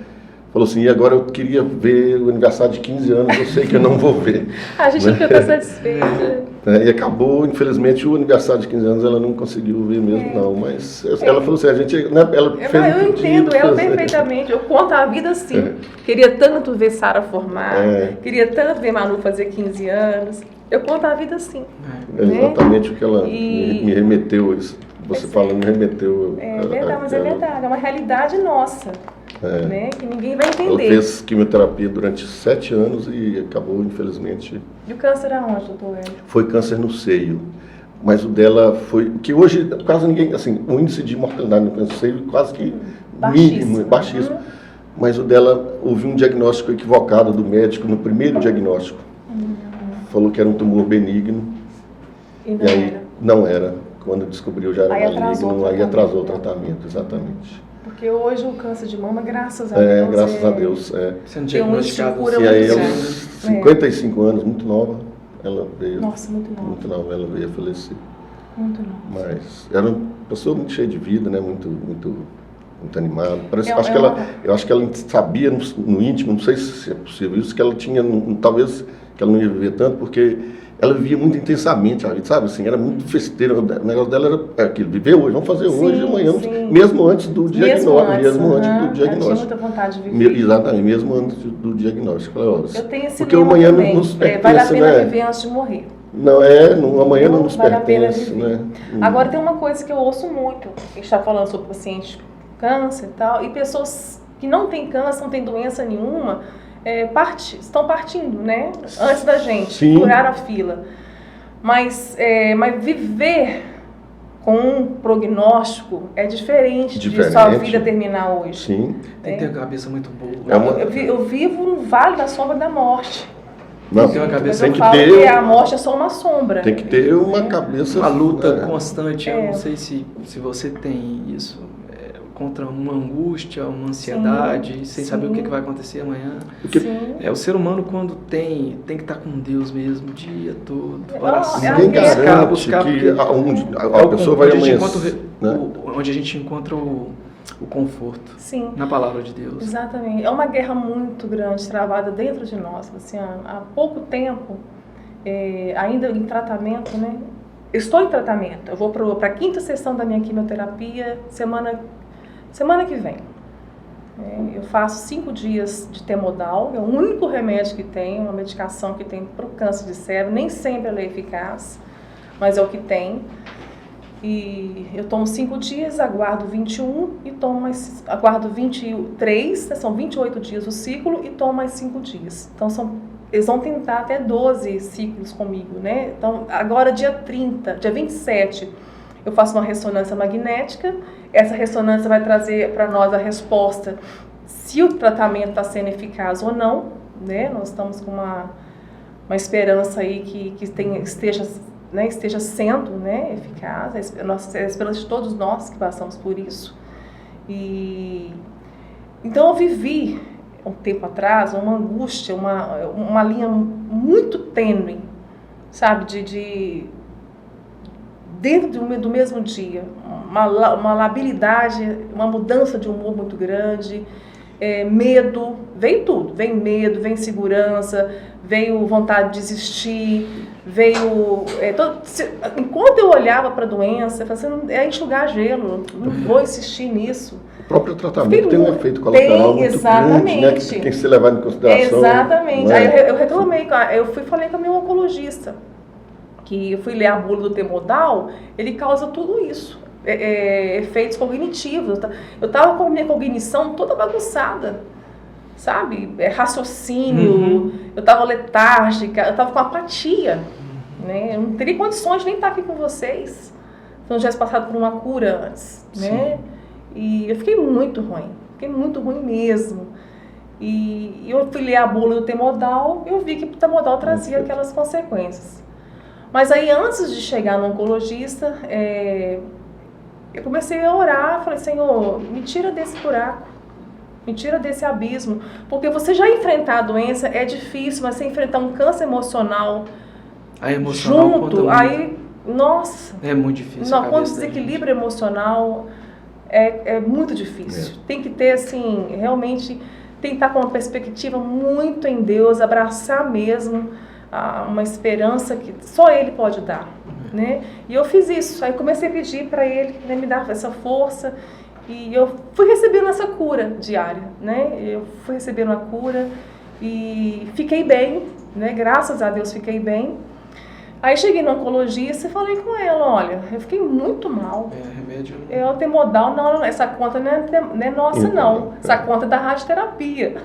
falou assim, e agora eu queria ver o aniversário de 15 anos, eu sei que eu não vou ver. A gente fica satisfeita. E acabou, infelizmente, o aniversário de 15 anos ela não conseguiu ver mesmo, não, mas ela falou assim, a gente, né, ela fez eu entendo ela perfeitamente, eu conto a vida assim, queria tanto ver Sara formar, queria tanto ver Manu fazer 15 anos, eu conto a vida assim. É exatamente o que ela me remeteu, isso. Você falando, me remeteu. É verdade, mas é verdade, é uma realidade nossa, né, que ninguém vai entender. Ela fez quimioterapia durante 7 anos e acabou, infelizmente. E o câncer aonde, doutor Hélio? Foi câncer no seio. Mas o dela foi. Que hoje quase ninguém. Assim, o índice de mortalidade no câncer no seio quase que mínimo, baixíssimo. Mas o dela, houve um diagnóstico equivocado do médico no primeiro diagnóstico. Falou que era um tumor benigno. E aí não era. Quando descobriu já era maligno, aí atrasou o tratamento, exatamente. Porque hoje o câncer de mama, graças a Deus. Graças a Deus. Sendo diagnosticado. E aí, aos 55 anos, muito nova, ela veio. Nossa, muito nova. Muito nova, ela veio a falecer. Muito nova. Mas era uma pessoa muito cheia de vida, né? Muito animada. Eu acho que ela sabia no íntimo, não sei se é possível isso, que ela tinha, talvez que ela não ia viver tanto, porque ela vivia muito intensamente a vida, sabe? Assim, era muito festeira. O negócio dela era aquilo, viver hoje, vamos fazer hoje, amanhã, mesmo antes do diagnóstico. Mesmo antes do diagnóstico. Ela tinha muita vontade de viver. Exatamente, mesmo antes do diagnóstico. Eu tenho esse porque o amanhã também. Nos pertence, vale a pena né? viver antes de morrer. Não, amanhã não nos vale pertence, né? Agora tem uma coisa que eu ouço muito, a gente está falando sobre pacientes com câncer e tal, e pessoas que não têm câncer, não têm doença nenhuma, estão partindo, né? Antes da gente, furar a fila. Mas viver com um prognóstico é diferente de sua vida terminar hoje. Sim. Tem que ter uma cabeça muito boa. Eu vivo no vale da sombra da morte. Não, tem uma cabeça, tem que falo ter. Que a morte é só uma sombra. Tem que ter uma cabeça. Uma luta constante. Eu não sei se você tem isso. contra uma angústia, uma ansiedade, sem saber o que vai acontecer amanhã. Porque o ser humano, quando tem que estar com Deus mesmo o dia todo, oração, ninguém garante que a pessoa vai amanhecer, onde a gente encontra o conforto. Sim. Na palavra de Deus. Exatamente. É uma guerra muito grande, travada dentro de nós. Assim, há pouco tempo, ainda em tratamento, né? Estou em tratamento. Eu vou para a 5ª sessão da minha quimioterapia semana que vem. Eu faço 5 dias de Temodal, é o único remédio que tem, uma medicação que tem para o câncer de cérebro. Nem sempre ela é eficaz, mas é o que tem. E eu tomo 5 dias, aguardo 21 e aguardo 23, são 28 dias o ciclo e tomo mais 5 dias. Então eles vão tentar até 12 ciclos comigo, né? Então agora dia 27, eu faço uma ressonância magnética. Essa ressonância vai trazer para nós a resposta se o tratamento está sendo eficaz ou não, né? Nós estamos com uma esperança aí que esteja sendo, né, eficaz, é a esperança de todos nós que passamos por isso. Então eu vivi um tempo atrás uma angústia, uma linha muito tênue, sabe, dentro do mesmo dia, uma labilidade, uma mudança de humor muito grande, medo, vem tudo, vem medo, vem insegurança, veio vontade de desistir, enquanto eu olhava para a doença, eu falava assim, é enxugar gelo, não vou insistir nisso. O próprio tratamento tem um efeito colateral muito grande, né, que tem que ser levado em consideração. Exatamente. Né? Aí eu reclamei, falei com a minha oncologista, que eu fui ler a bula do Temodal, ele causa tudo isso, efeitos cognitivos. Eu estava com a minha cognição toda bagunçada, sabe? Raciocínio, eu estava letárgica, eu estava com apatia, né? Eu não teria condições de nem estar aqui com vocês se eu não tivesse passado por uma cura antes, né? E eu fiquei muito ruim mesmo. E eu fui ler a bula do Temodal e eu vi que o Temodal trazia aquelas consequências. Mas aí, antes de chegar no oncologista, eu comecei a orar, falei, Senhor, me tira desse buraco, me tira desse abismo, porque você já enfrentar a doença é difícil, mas você enfrentar um câncer emocional, junto, aí, nossa, é muito difícil. Não, quando desequilíbrio emocional é muito difícil. Tem que ter, assim, realmente, tem que estar com uma perspectiva muito em Deus, abraçar mesmo uma esperança que só Ele pode dar, né? E eu fiz isso, aí comecei a pedir para Ele, né, me dar essa força, e eu fui recebendo essa cura diária, né? Eu fui recebendo a cura e fiquei bem, né? Graças a Deus fiquei bem. Aí cheguei no oncologista e falei com ela, olha, eu fiquei muito mal. Remédio. O Temodal, não, essa conta não é nossa, não. Essa conta é da radioterapia.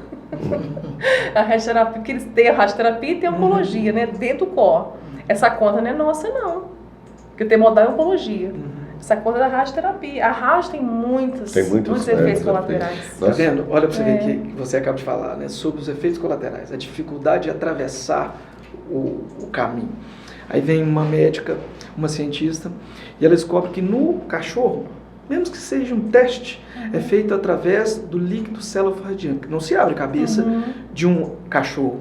A radioterapia, porque eles têm a radioterapia e tem a oncologia, né? Dentro do COR. Essa conta não é nossa, não. Porque o Temodal é oncologia. Essa conta é da radioterapia. A rádio tem muitos efeitos colaterais. Tá vendo? Olha para você ver que você acaba de falar, né? Sobre os efeitos colaterais. A dificuldade de atravessar o caminho. Aí vem uma médica, uma cientista, e ela descobre que no cachorro, mesmo que seja um teste, é feito através do líquido cefalorraquidiano, que não se abre a cabeça de um cachorro.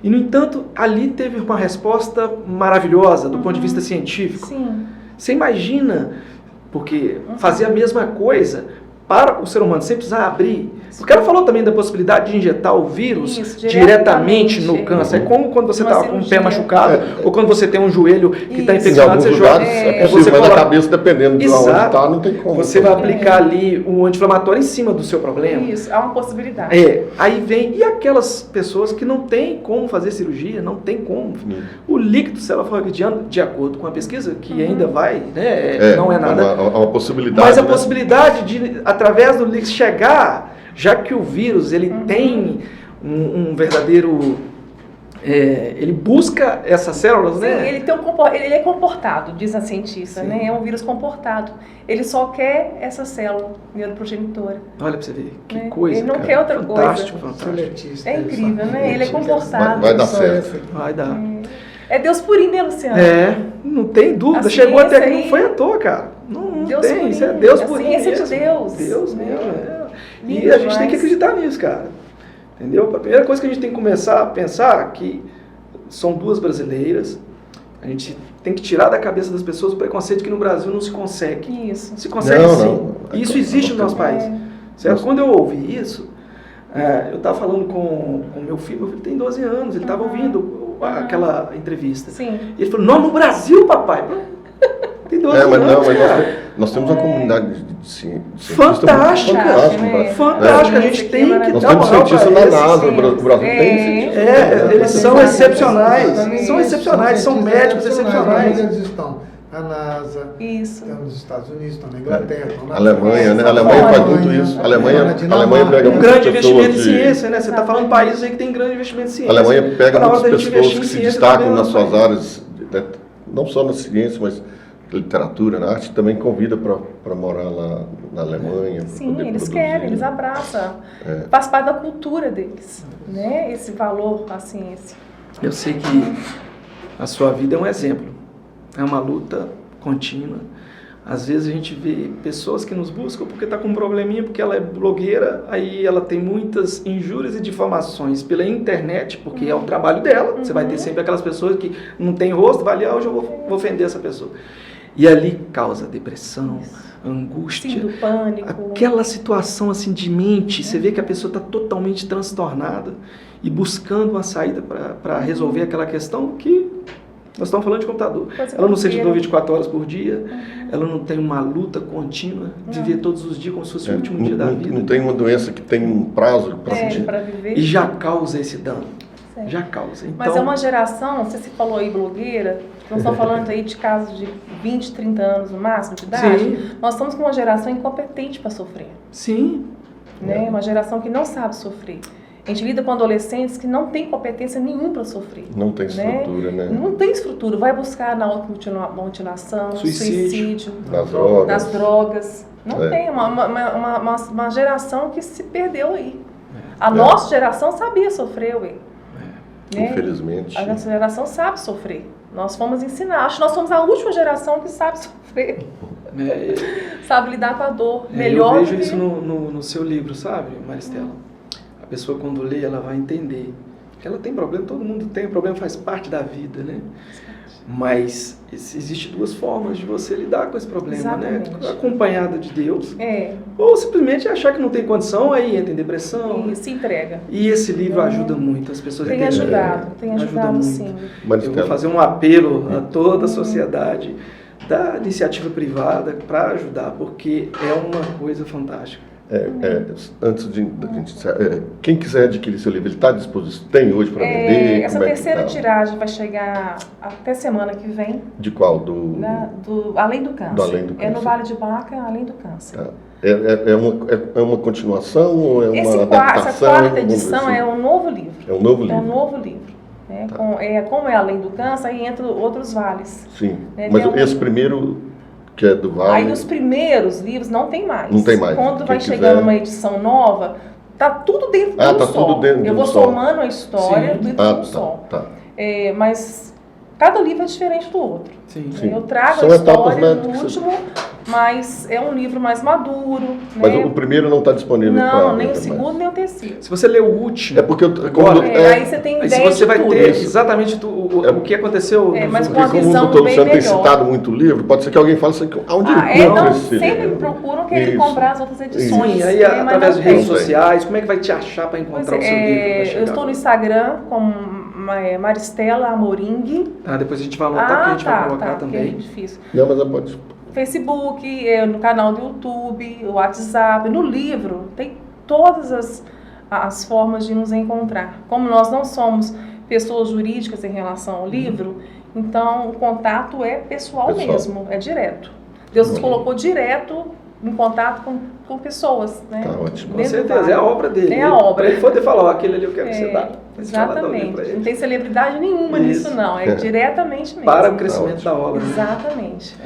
E, no entanto, ali teve uma resposta maravilhosa do ponto de vista científico. Sim. Você imagina, porque fazer a mesma coisa para o ser humano, sem precisar abrir. Porque ela falou também da possibilidade de injetar o vírus diretamente no câncer. É como quando você está com o pé machucado, ou quando você tem um joelho que está infeccionado, você joga. Você vai na cabeça, dependendo de onde está, não tem como. Você vai aplicar ali um anti-inflamatório em cima do seu problema. Isso, há uma possibilidade. Aí vem, e aquelas pessoas que não tem como fazer cirurgia, não tem como. O líquido cefalorraquidiano, de acordo com a pesquisa, que ainda vai, né, não é nada. Uma possibilidade. Mas a possibilidade de, através do líquido, chegar, já que o vírus ele tem um verdadeiro, ele busca essas células, Sim, né? Ele é comportado, diz a cientista, né? É um vírus comportado. Ele só quer essa célula neuroprogenitora. Olha pra você ver, que coisa. Ele não cara. quer outra Fantástico, coisa. fantástico. É incrível, né? Ele é comportado. Vai dar certo. Vai dar. É Deus purinho, né, Luciano? Não tem dúvida. A Chegou até aqui, ciência não foi à toa, cara. Não Deus tem, purinho. isso é Deus A purinho ciência mesmo. de Deus. Deus mesmo. É. E Lindo a gente tem que demais. acreditar nisso, cara. Entendeu? A primeira coisa que a gente tem que começar a pensar é que são duas brasileiras. A gente tem que tirar da cabeça das pessoas o preconceito que no Brasil não se consegue. Isso. Se consegue Não, sim. não. E isso existe no nosso país. Certo? Quando eu ouvi isso, eu estava falando com o meu filho tem 12 anos, ele estava ouvindo aquela entrevista. Sim. E ele falou, não, no Brasil, papai. Tem 12 anos, cara. Nós temos uma comunidade de cientistas Fantástica, fantástica, né? Fantástica, a gente tem que Nós dar temos moral cientistas pra na eles. NASA, o Brasil tem cientistas. Eles são excepcionais, Exatamente. são excepcionais, são médicos excepcionais. Onde eles estão? Na NASA, Isso. estão nos Estados Unidos, estão na Inglaterra, estão na Alemanha, né? A São Alemanha faz fora. muito isso. A Na Alemanha Dinamarca. pega Um muitas grande investimento em pessoas de... ciência, né? Você está falando de países aí que tem grande investimento em ciência. A Alemanha pega Na hora muitas da gente pessoas investir que em se ciência, destacam também nas é suas país. áreas, né? Não só na ciência, mas na literatura, na arte, também convida para morar lá na Alemanha. pra Sim, poder eles produzir. querem, eles abraçam. Faz parte da cultura deles, né? Esse valor à ciência. Eu sei que a sua vida é um exemplo. É uma luta contínua. Às vezes a gente vê pessoas que nos buscam porque está com um probleminha, porque ela é blogueira, aí ela tem muitas injúrias e difamações pela internet, porque é o trabalho dela. Você vai ter sempre aquelas pessoas que não tem rosto, vai ali, hoje eu vou ofender essa pessoa. E ali causa depressão, angústia, Sim, do pânico. aquela situação assim de mente, você vê que a pessoa está totalmente transtornada e buscando uma saída para resolver aquela questão que nós estamos falando de computador. Ela não se dedicou 24 horas por dia, ela não tem uma luta contínua, viver todos os dias como se fosse o último dia da vida. Não tem uma doença que tem um prazo para para viver. E já causa esse dano. Certo. Já causa. Então, Mas é uma geração, você se falou aí blogueira, nós estamos falando aí de casos de 20, 30 anos no máximo de idade. Sim. Nós estamos com uma geração incompetente para sofrer. Sim. Né? Uma geração que não sabe sofrer. A gente lida com adolescentes que não têm competência nenhuma para sofrer. Não tem estrutura, né? Não tem estrutura. Vai buscar na automutilação, suicídio, nas drogas. Não tem. Uma geração que se perdeu aí. A nossa geração sabia sofrer, ué. Né? Infelizmente. A nossa geração sabe sofrer. Nós fomos ensinar. Acho que nós somos a última geração que sabe sofrer. Sabe lidar com a dor. Melhor eu vejo do que... isso no seu livro, sabe, Maristela? A pessoa quando lê, ela vai entender que ela tem problema, todo mundo tem, o problema faz parte da vida, né? Mas existem duas formas de você lidar com esse problema, Exatamente. né? Acompanhada de Deus, É. ou simplesmente achar que não tem condição, aí entra em depressão. E se entrega. E esse livro ajuda muito as pessoas a Tem entenderem. ajudado muito. sim. Eu vou fazer um apelo a toda a sociedade da iniciativa privada para ajudar, porque é uma coisa fantástica. Antes de a gente quem quiser adquirir seu livro, ele está à disposição? Tem hoje para vender? Essa terceira tiragem vai chegar até semana que vem. De qual? Do Além do Câncer. Do Além do É no Câncer. Vale de Baca, Além do Câncer. Tá. É uma continuação ou é uma adaptação? Essa quarta Vamos dizer edição assim? é um novo livro. É um novo É um livro. novo livro. Né? Tá. Como é Além do Câncer, aí entra outros vales. Sim. É, Mas tem um- esse primeiro, que é do Vale... Aí os primeiros livros não tem mais. Não tem mais. Quando Quem vai quiser- chegando uma edição nova, tá tudo dentro de um tá só. tudo dentro de Eu um vou só. somando a história Sim. dentro de um só. Tá. Mas cada livro é diferente do outro. Sim. Sim. Eu trago São a etapas, história né, no que você- último, mas é um livro mais maduro. Mas né? o primeiro não está disponível para Não, nem o venda segundo, mais. nem o terceiro. Se você ler o último, É porque Agora, Aí você tem aí ideia se você de vai tudo. ter exatamente o que aconteceu. Mas no- com a Porque como o visão doutor bem Luciano tem melhor. citado muito o livro, pode ser que alguém fale assim, onde ele Não, compra esse sempre livro? procuram querer Isso. comprar as outras edições. Sim, aí né, mas através de não tem. redes sociais, como é que vai te achar para Pois encontrar o seu livro? pra eu chegar? estou no Instagram como Maristela Amorim. Depois a gente vai anotar, porque a gente vai colocar porque é também. difícil. Não, mas pode... Facebook, no canal do YouTube, o WhatsApp, no livro, tem todas as formas de nos encontrar. Como nós não somos pessoas jurídicas em relação ao livro, então o contato é pessoal mesmo, é direto. Deus nos colocou direto em contato com pessoas, né? Tá ótimo. Com certeza, é a obra dele. É a obra. Para ele poder falar, aquele ali eu quero que você dá. Exatamente. Não tem celebridade nenhuma nisso, não. É diretamente mesmo. Para o crescimento da obra. Exatamente.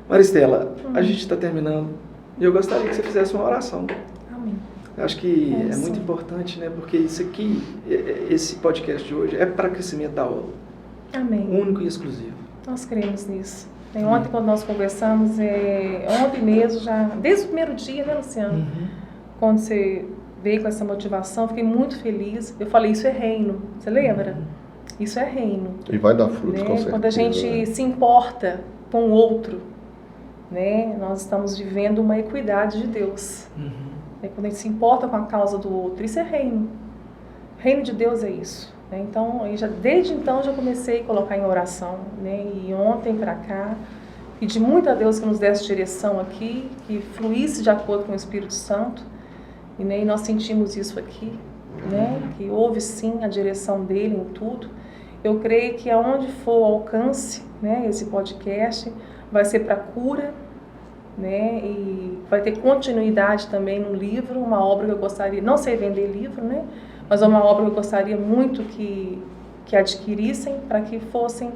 Maristela, a gente está terminando. E eu gostaria que você fizesse uma oração. Amém. Eu acho que é Oração. muito importante, né? Porque isso aqui, esse podcast de hoje, é para crescimento da obra. Amém. Único e exclusivo. Nós cremos nisso. Ontem, quando nós conversamos, ontem mesmo, já desde o primeiro dia, né, Luciano? Quando você veio com essa motivação, eu fiquei muito feliz. Eu falei, isso é reino. Você lembra? Isso é reino. E vai dar frutos, né? com certeza. Quando a gente se importa com o outro, né? Nós estamos vivendo uma equidade de Deus. Quando a gente se importa com a causa do outro, isso é reino. Reino de Deus é isso. Né? Então, desde então, já comecei a colocar em oração. Né? E ontem para cá, pedi muito a Deus que nos desse direção aqui, que fluísse de acordo com o Espírito Santo. E nós sentimos isso aqui, né? Que houve sim a direção dele em tudo. Eu creio que aonde for o alcance, né, esse podcast, vai ser para cura, né? E vai ter continuidade também no livro, uma obra que eu gostaria, não sei vender livro, né? Mas é uma obra que eu gostaria muito que adquirissem para que fossem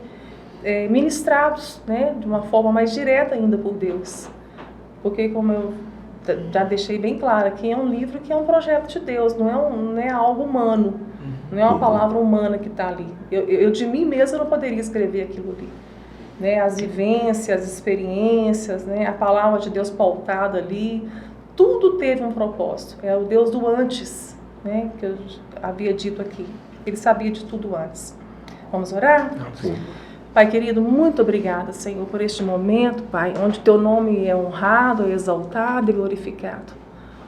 ministrados, né, de uma forma mais direta ainda por Deus. Porque, como eu já deixei bem claro, aqui é um livro que é um projeto de Deus, não é algo humano, não é uma palavra humana que está ali. Eu de mim mesma não poderia escrever aquilo ali. Né? As vivências, as experiências, né? A palavra de Deus pautada ali, tudo teve um propósito. É o Deus do antes, né? Que eu havia dito aqui. Ele sabia de tudo antes. Vamos orar? Sim. Pai querido, muito obrigada, Senhor, por este momento, Pai, onde Teu nome é honrado, exaltado e glorificado.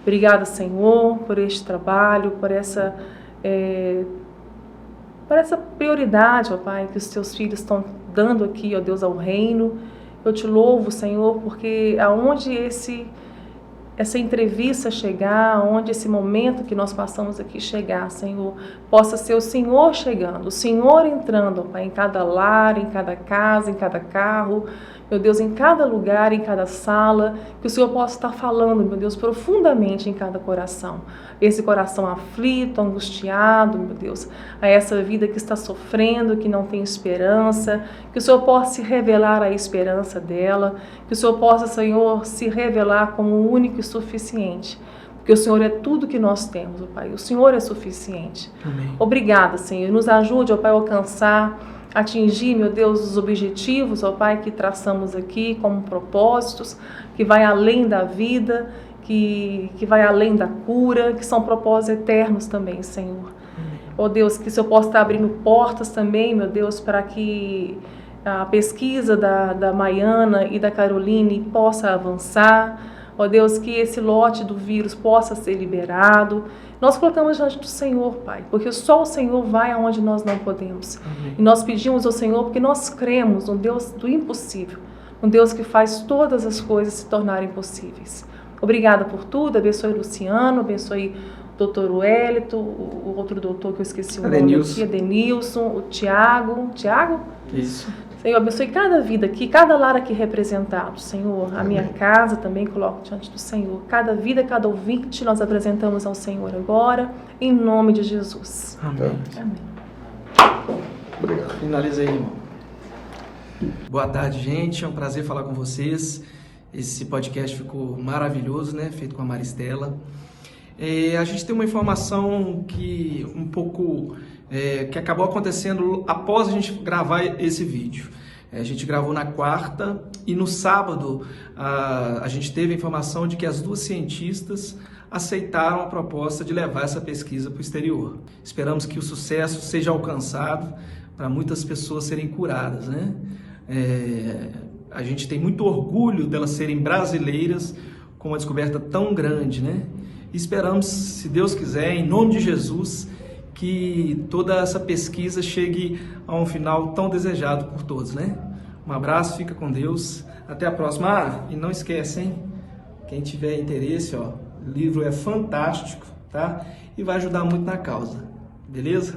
Obrigada, Senhor, por este trabalho, por essa prioridade, ó Pai, que os Teus filhos estão dando aqui, ó Deus, ao reino. Eu te louvo, Senhor, porque aonde essa entrevista chegar, onde esse momento que nós passamos aqui chegar, Senhor, possa ser o Senhor chegando, o Senhor entrando, ó Pai, em cada lar, em cada casa, em cada carro, meu Deus, em cada lugar, em cada sala, que o Senhor possa estar falando, meu Deus, profundamente em cada coração. Esse coração aflito, angustiado, meu Deus, a essa vida que está sofrendo, que não tem esperança, que o Senhor possa se revelar a esperança dela, que o Senhor possa, Senhor, se revelar como o único e suficiente, porque o Senhor é tudo que nós temos, ó Pai, o Senhor é suficiente. Amém. Obrigada, Senhor, nos ajude, ó Pai, a alcançar, atingir, meu Deus, os objetivos, ó Pai, que traçamos aqui como propósitos, que vai além da vida, que vai além da cura, que são propósitos eternos também, Senhor. Ó Deus, que o Senhor possa estar abrindo portas também, meu Deus, para que a pesquisa da Maiana e da Caroline possa avançar. Ó Deus, que esse lote do vírus possa ser liberado. Nós colocamos diante do Senhor, Pai, porque só o Senhor vai aonde nós não podemos. Amém. E nós pedimos ao Senhor porque nós cremos no Deus do impossível, um Deus que faz todas as coisas se tornarem possíveis. Obrigada por tudo, abençoe o Luciano, abençoe o doutor Wellington, o outro doutor que eu esqueci o nome aqui, Adenilson, o Tiago. Isso. Senhor, abençoe cada vida aqui, cada lar aqui representado, Senhor. A minha casa também coloco diante do Senhor. Cada vida, cada ouvinte, nós apresentamos ao Senhor agora, em nome de Jesus. Amém. Amém. Obrigado. Finaliza aí, irmão. Boa tarde, gente. É um prazer falar com vocês. Esse podcast ficou maravilhoso, né? Feito com a Maristela. A gente tem uma informação que que acabou acontecendo após a gente gravar esse vídeo. A gente gravou na quarta e no sábado a gente teve a informação de que as duas cientistas aceitaram a proposta de levar essa pesquisa para o exterior. Esperamos que o sucesso seja alcançado para muitas pessoas serem curadas, né? A gente tem muito orgulho delas serem brasileiras com uma descoberta tão grande, né? E esperamos, se Deus quiser, em nome de Jesus, que toda essa pesquisa chegue a um final tão desejado por todos, né? Um abraço, fica com Deus, até a próxima. E não esquece, hein? Quem tiver interesse, ó, o livro é fantástico, tá? E vai ajudar muito na causa, beleza?